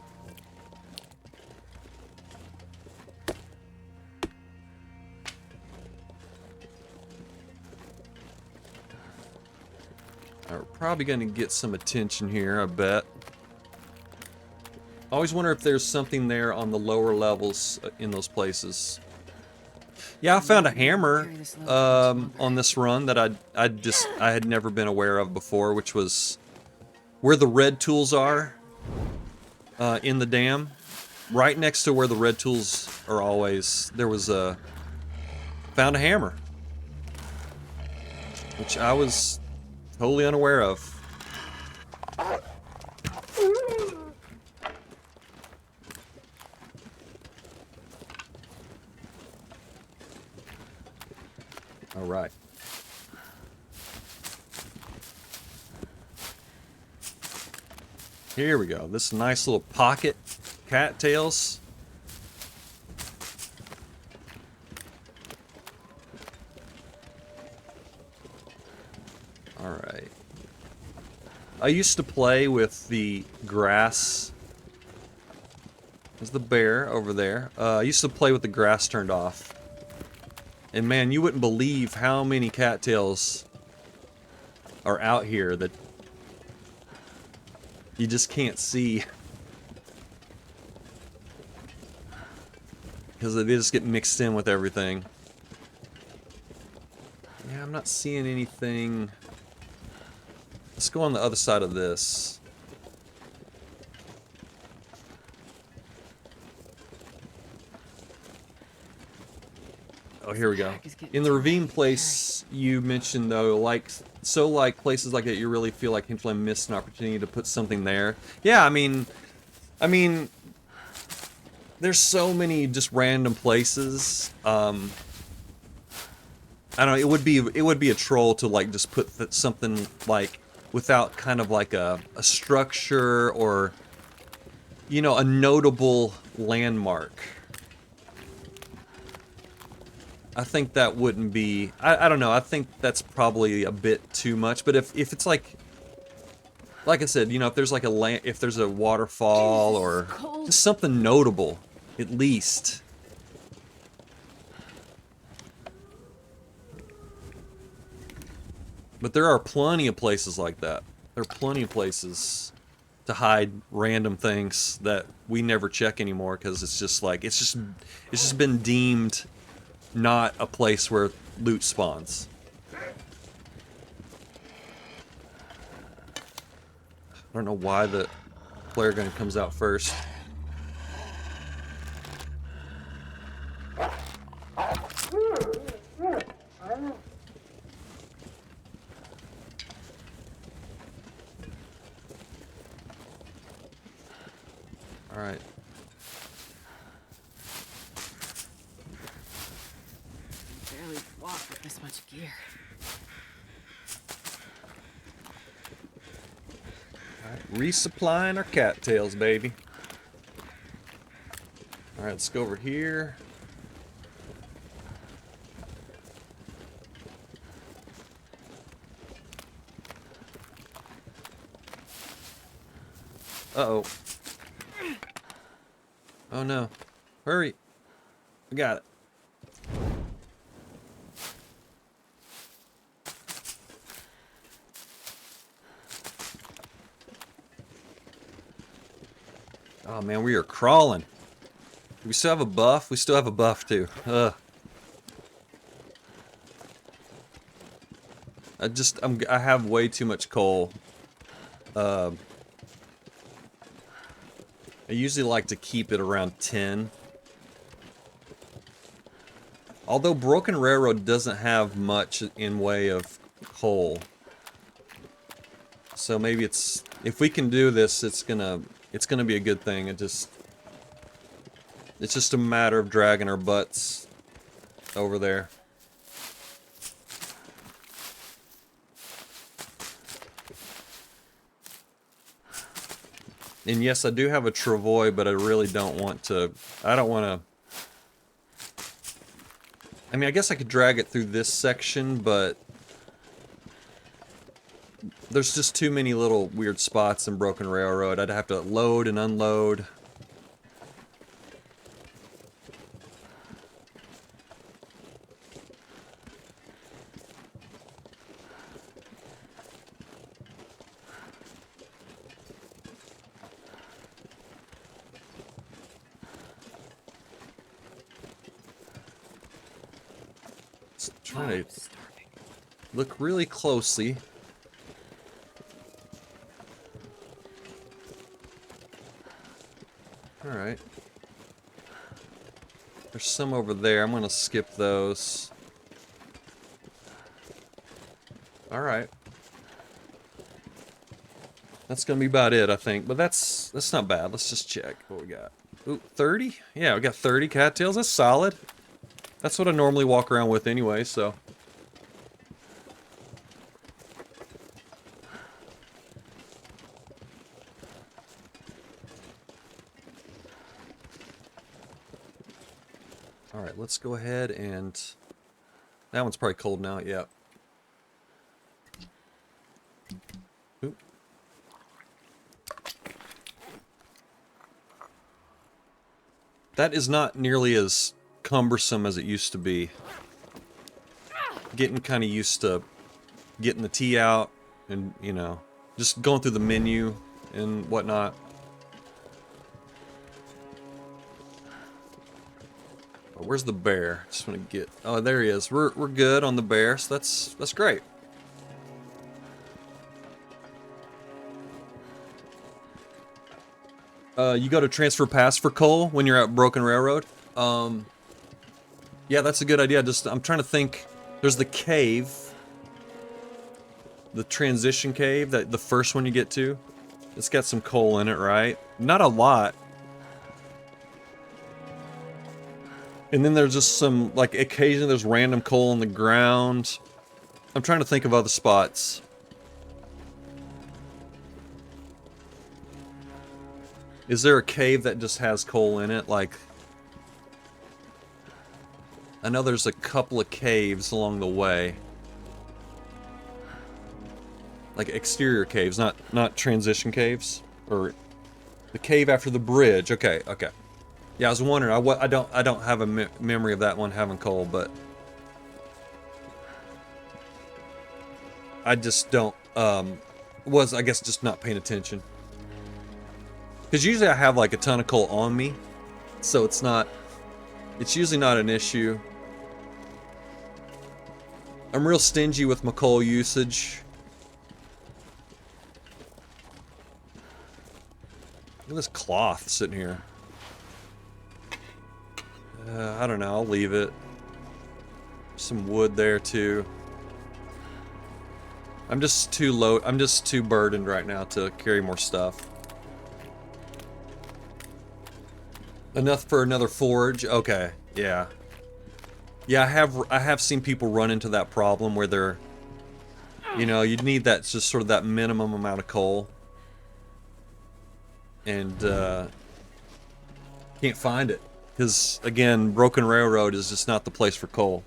We're probably going to get some attention here, I bet. I always wonder if there's something there on the lower levels in those places. Yeah, I found a hammer on this run that I had never been aware of before, which was where the red tools are in the dam. Right next to where the red tools are always, there was a found a hammer, which I was totally unaware of. All right. Here we go. This nice little pocket cattails. All right. I used to play with the grass. There's the bear over there. I used to play with the grass turned off. And man, you wouldn't believe how many cattails are out here that you just can't see. Because they just get mixed in with everything. Yeah, I'm not seeing anything. Let's go on the other side of this. Oh, here we go. In the ravine place you mentioned though, like places like that, you really feel like Hinterland missed an opportunity to put something there. Yeah, I mean, there's so many just random places. I don't know. It would be a troll to like just put something like without kind of like a structure or, you know, a notable landmark. I think that wouldn't be. I don't know. I think that's probably a bit too much. But if it's like I said, you know, if there's like if there's a waterfall or just something notable, at least. But there are plenty of places like that. There are plenty of places to hide random things that we never check anymore because it's just like it's just been deemed not a place where loot spawns. I don't know why the flare gun comes out first. All right. Barely walk with this much gear. Alright, resupplying our cattails, baby. Alright, let's go over here. Uh-oh. Oh no. Hurry. We got it. Oh man, we are crawling. Do we still have a buff? We still have a buff too. Ugh. I have way too much coal. I usually like to keep it around 10. Although Broken Railroad doesn't have much in way of coal. So maybe if we can do this, it's gonna be a good thing. It's just a matter of dragging our butts over there. And yes, I do have a travois, but I really don't want to... I don't want to... I mean, I guess I could drag it through this section, but... there's just too many little weird spots in Broken Railroad. I'd have to load and unload. Trying to look really closely. Alright. There's some over there. I'm gonna skip those. Alright. That's gonna be about it, I think. But that's not bad. Let's just check what we got. Ooh, 30? Yeah, we got 30 cattails. That's solid. That's what I normally walk around with anyway, so. Alright, let's go ahead and... that one's probably cold now, yeah. Oop. That is not nearly as cumbersome as it used to be. Getting kind of used to getting the tea out and, you know, just going through the menu and whatnot. Oh, where's the bear? Just want to get... oh, there he is. We're good on the bear, so that's great. You go to transfer pass for coal when you're at Broken Railroad. Yeah, that's a good idea. I'm trying to think. There's the cave. The transition cave, that the first one you get to. It's got some coal in it, right? Not a lot. And then there's just some, like, occasionally there's random coal on the ground. I'm trying to think of other spots. Is there a cave that just has coal in it? Like, I know there's a couple of caves along the way. Like exterior caves, not transition caves. Or the cave after the bridge. Okay, okay. Yeah, I was wondering. I don't have a memory of that one having coal, but I just don't. Was, I guess, just not paying attention. Because usually I have like a ton of coal on me, so it's usually not an issue. I'm real stingy with my coal usage. Look at this cloth sitting here. I don't know, I'll leave it. Some wood there too. I'm just too burdened right now to carry more stuff. Enough for another forge? Okay, yeah. Yeah, I have seen people run into that problem where they're, you know, you'd need that, just sort of that minimum amount of coal. And, can't find it. Because, again, Broken Railroad is just not the place for coal.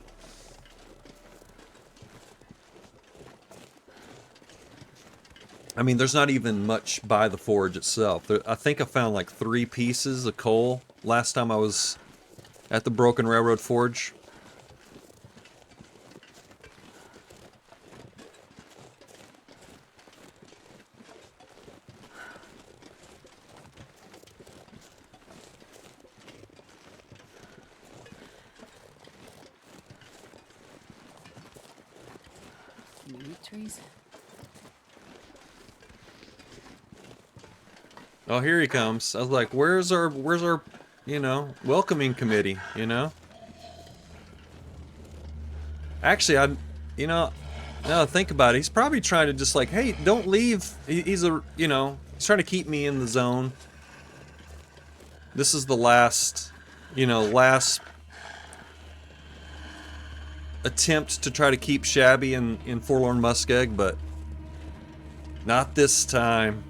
I mean, there's not even much by the forge itself. I think I found like 3 pieces of coal last time I was at the Broken Railroad Forge. Trees. Oh, here he comes. I was like, where's our, you know, welcoming committee, you know? Actually, you know, now that I think about it, he's probably trying to just like, hey, don't leave. He's you know, he's trying to keep me in the zone. This is the last, you know, last attempt to try to keep Shabby in Forlorn Muskeg, but not this time.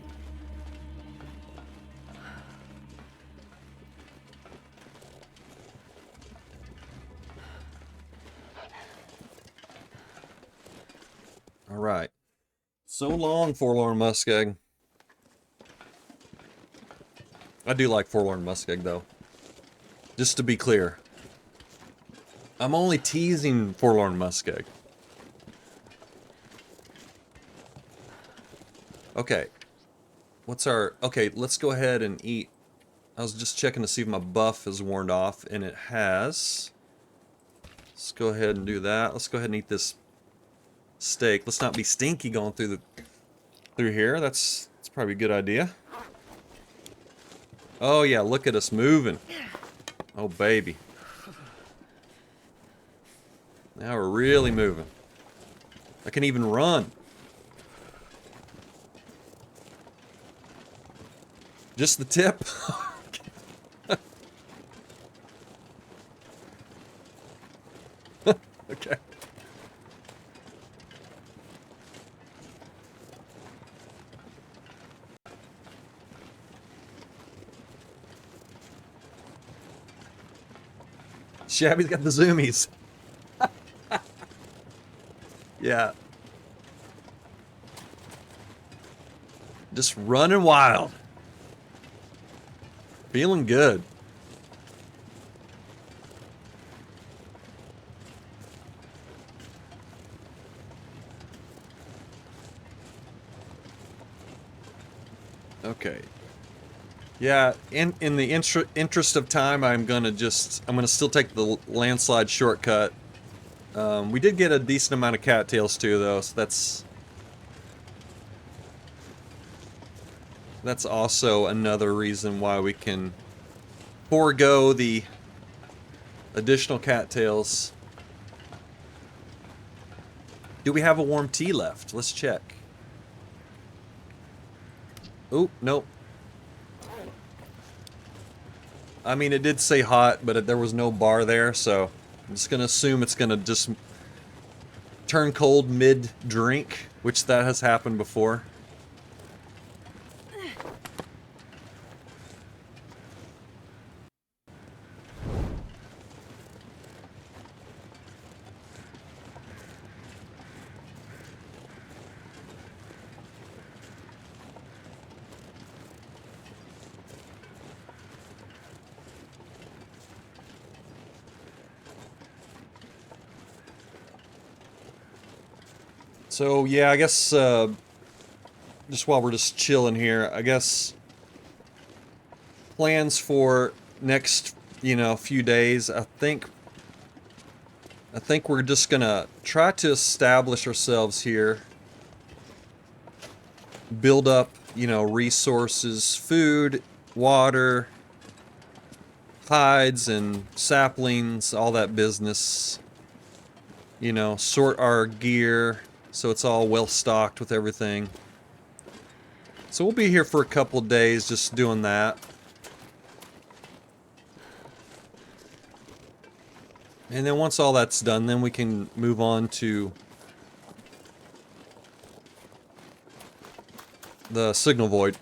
All right. So long, Forlorn Muskeg. I do like Forlorn Muskeg, though. Just to be clear. I'm only teasing Forlorn Muskeg. Okay. What's our... Okay, let's go ahead and eat. I was just checking to see if my buff is worn off, and it has. Let's go ahead and do that. Let's go ahead and eat this steak. Let's not be stinky going through here. That's probably a good idea. Oh yeah, look at us moving. Oh baby. Now we're really moving. I can even run. Just the tip. Okay. Shabby's got the zoomies. Yeah. Just running wild. Feeling good. Okay. Yeah, in the interest of time, I'm gonna still take the landslide shortcut. We did get a decent amount of cattails too, though, so that's also another reason why we can forego the additional cattails. Do we have a warm tea left? Let's check. Oh, nope. I mean, it did say hot, but there was no bar there, so I'm just gonna assume it's gonna just turn cold mid-drink, which that has happened before. So yeah, I guess just while we're just chilling here, I guess plans for next, few days. I think we're just gonna try to establish ourselves here, build up, resources, food, water, hides and saplings, all that business. Sort our gear so it's all well stocked with everything. So we'll be here for a couple days just doing that. And then once all that's done, then we can move on to the signal void.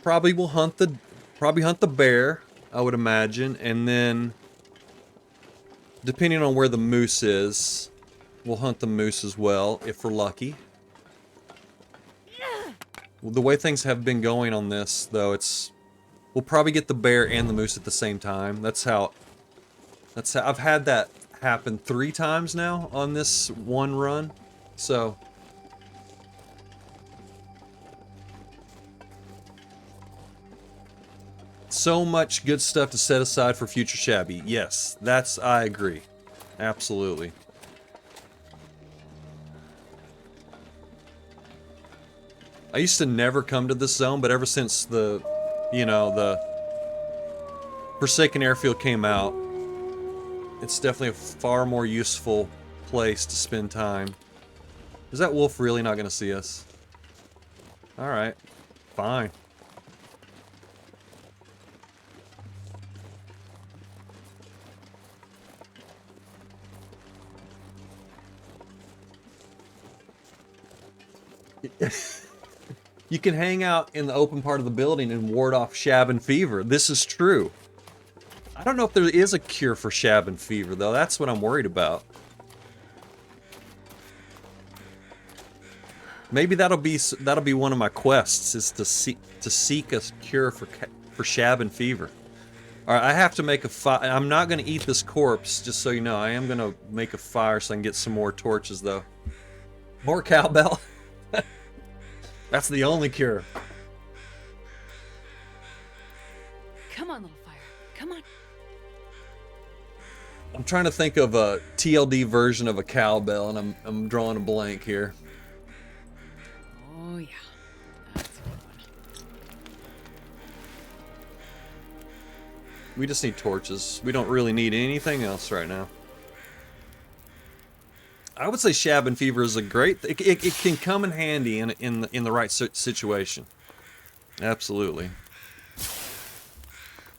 Probably hunt the bear, I would imagine, and then depending on where the moose is, we'll hunt the moose as well, if we're lucky. Well, the way things have been going on this, though, we'll probably get the bear and the moose at the same time. That's how I've had that happen 3 times now on this one run. So much good stuff to set aside for future Shabby. Yes, I agree. Absolutely. I used to never come to this zone, but ever since the Forsaken Airfield came out, it's definitely a far more useful place to spend time. Is that wolf really not going to see us? Alright. Fine. You can hang out in the open part of the building and ward off Shab and fever. This is true. I don't know if there is a cure for Shabby fever, though. That's what I'm worried about. Maybe that'll be one of my quests, is to seek a cure for Shabby fever. All right, I have to make a fire. I'm not going to eat this corpse, just so you know. I am going to make a fire so I can get some more torches, though. More cowbell. That's the only cure. Come on, little fire. Come on. I'm trying to think of a TLD version of a cowbell, and I'm drawing a blank here. Oh yeah, that's a good one. We just need torches. We don't really need anything else right now. I would say Shabby fever is a great. It can come in handy in the right situation. Absolutely.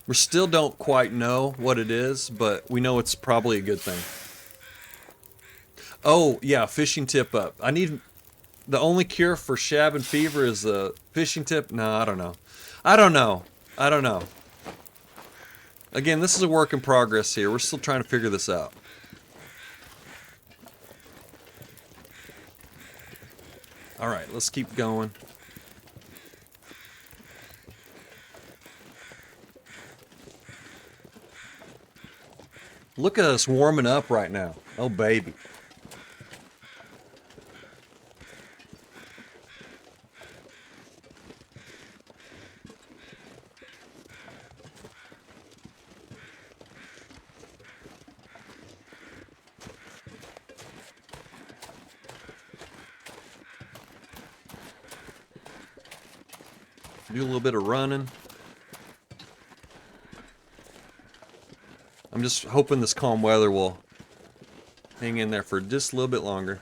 We still don't quite know what it is, but we know it's probably a good thing. Oh yeah, fishing tip up. I need. The only cure for Shabby fever is a fishing tip. No, I don't know. I don't know. Again, this is a work in progress here. We're still trying to figure this out. Alright, let's keep going. Look at us warming up right now. Oh, baby. Do a little bit of running. I'm just hoping this calm weather will hang in there for just a little bit longer.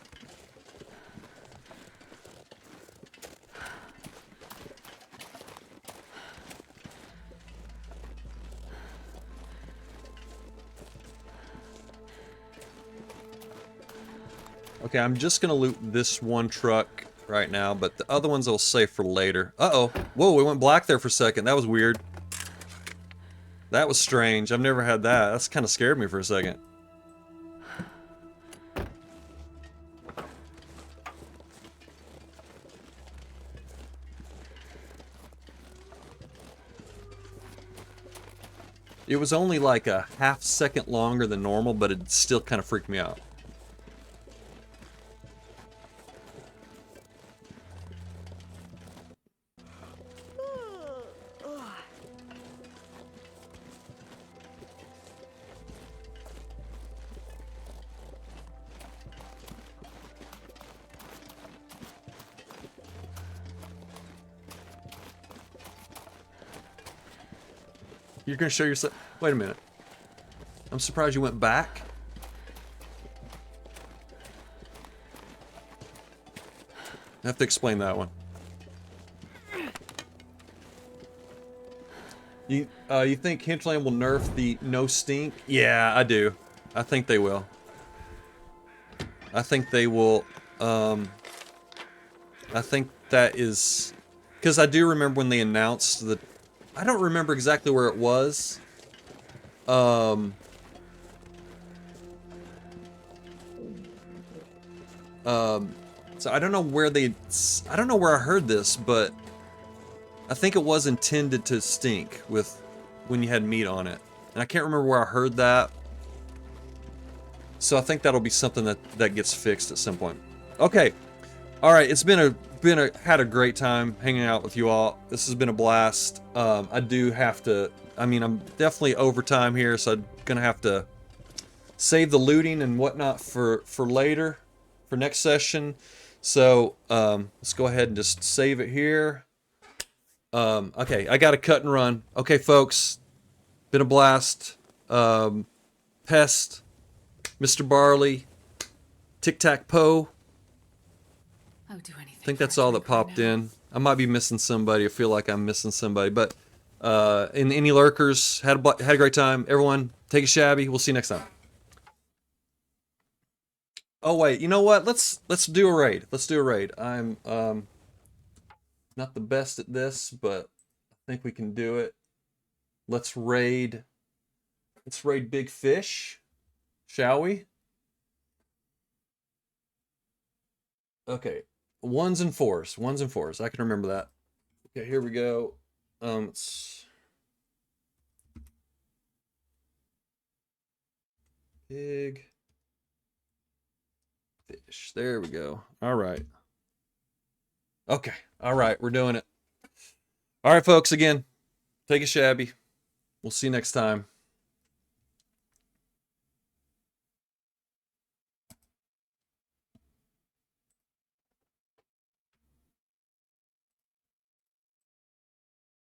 Okay, I'm just gonna loot this one truck right now, but the other ones I'll save for later. Uh-oh. Whoa, we went black there for a second. That was weird. That was strange. I've never had that. That's kind of scared me for a second. It was only like a half second longer than normal, but it still kind of freaked me out. You're gonna show yourself. Wait a minute. I'm surprised you went back. I have to explain that one. You think Hinterland will nerf the no stink? Yeah, I do. I think they will. I think they will. I think that is because I do remember when they announced the. I don't remember exactly where it was. So I don't know where I don't know where I heard this, but I think it was intended to stink with when you had meat on it. And I can't remember where I heard that. So I think that'll be something that gets fixed at some point. Okay. All right, it's had a great time hanging out with you all. This has been a blast. I do have to. I mean, I'm definitely over time here, so I'm gonna have to save the looting and whatnot for later, for next session. So let's go ahead and just save it here. Okay, I got to cut and run. Okay, folks, been a blast. Pest, Mr. Barley, Tic Tac Poe. I would do anything. I think that's all that popped in. I might be missing somebody. I feel like I'm missing somebody. But and any lurkers, had a great time. Everyone, take a Shabby. We'll see you next time. Oh wait, you know what? Let's do a raid. Let's do a raid. I'm not the best at this, but I think we can do it. Let's raid Let's raid big fish, shall we? Okay, ones and fours, ones and fours. I can remember that. Okay, here we go. It's big fish. There we go. All right. Okay. All right, we're doing it. All right, folks. Again, take a shabby. We'll see you next time.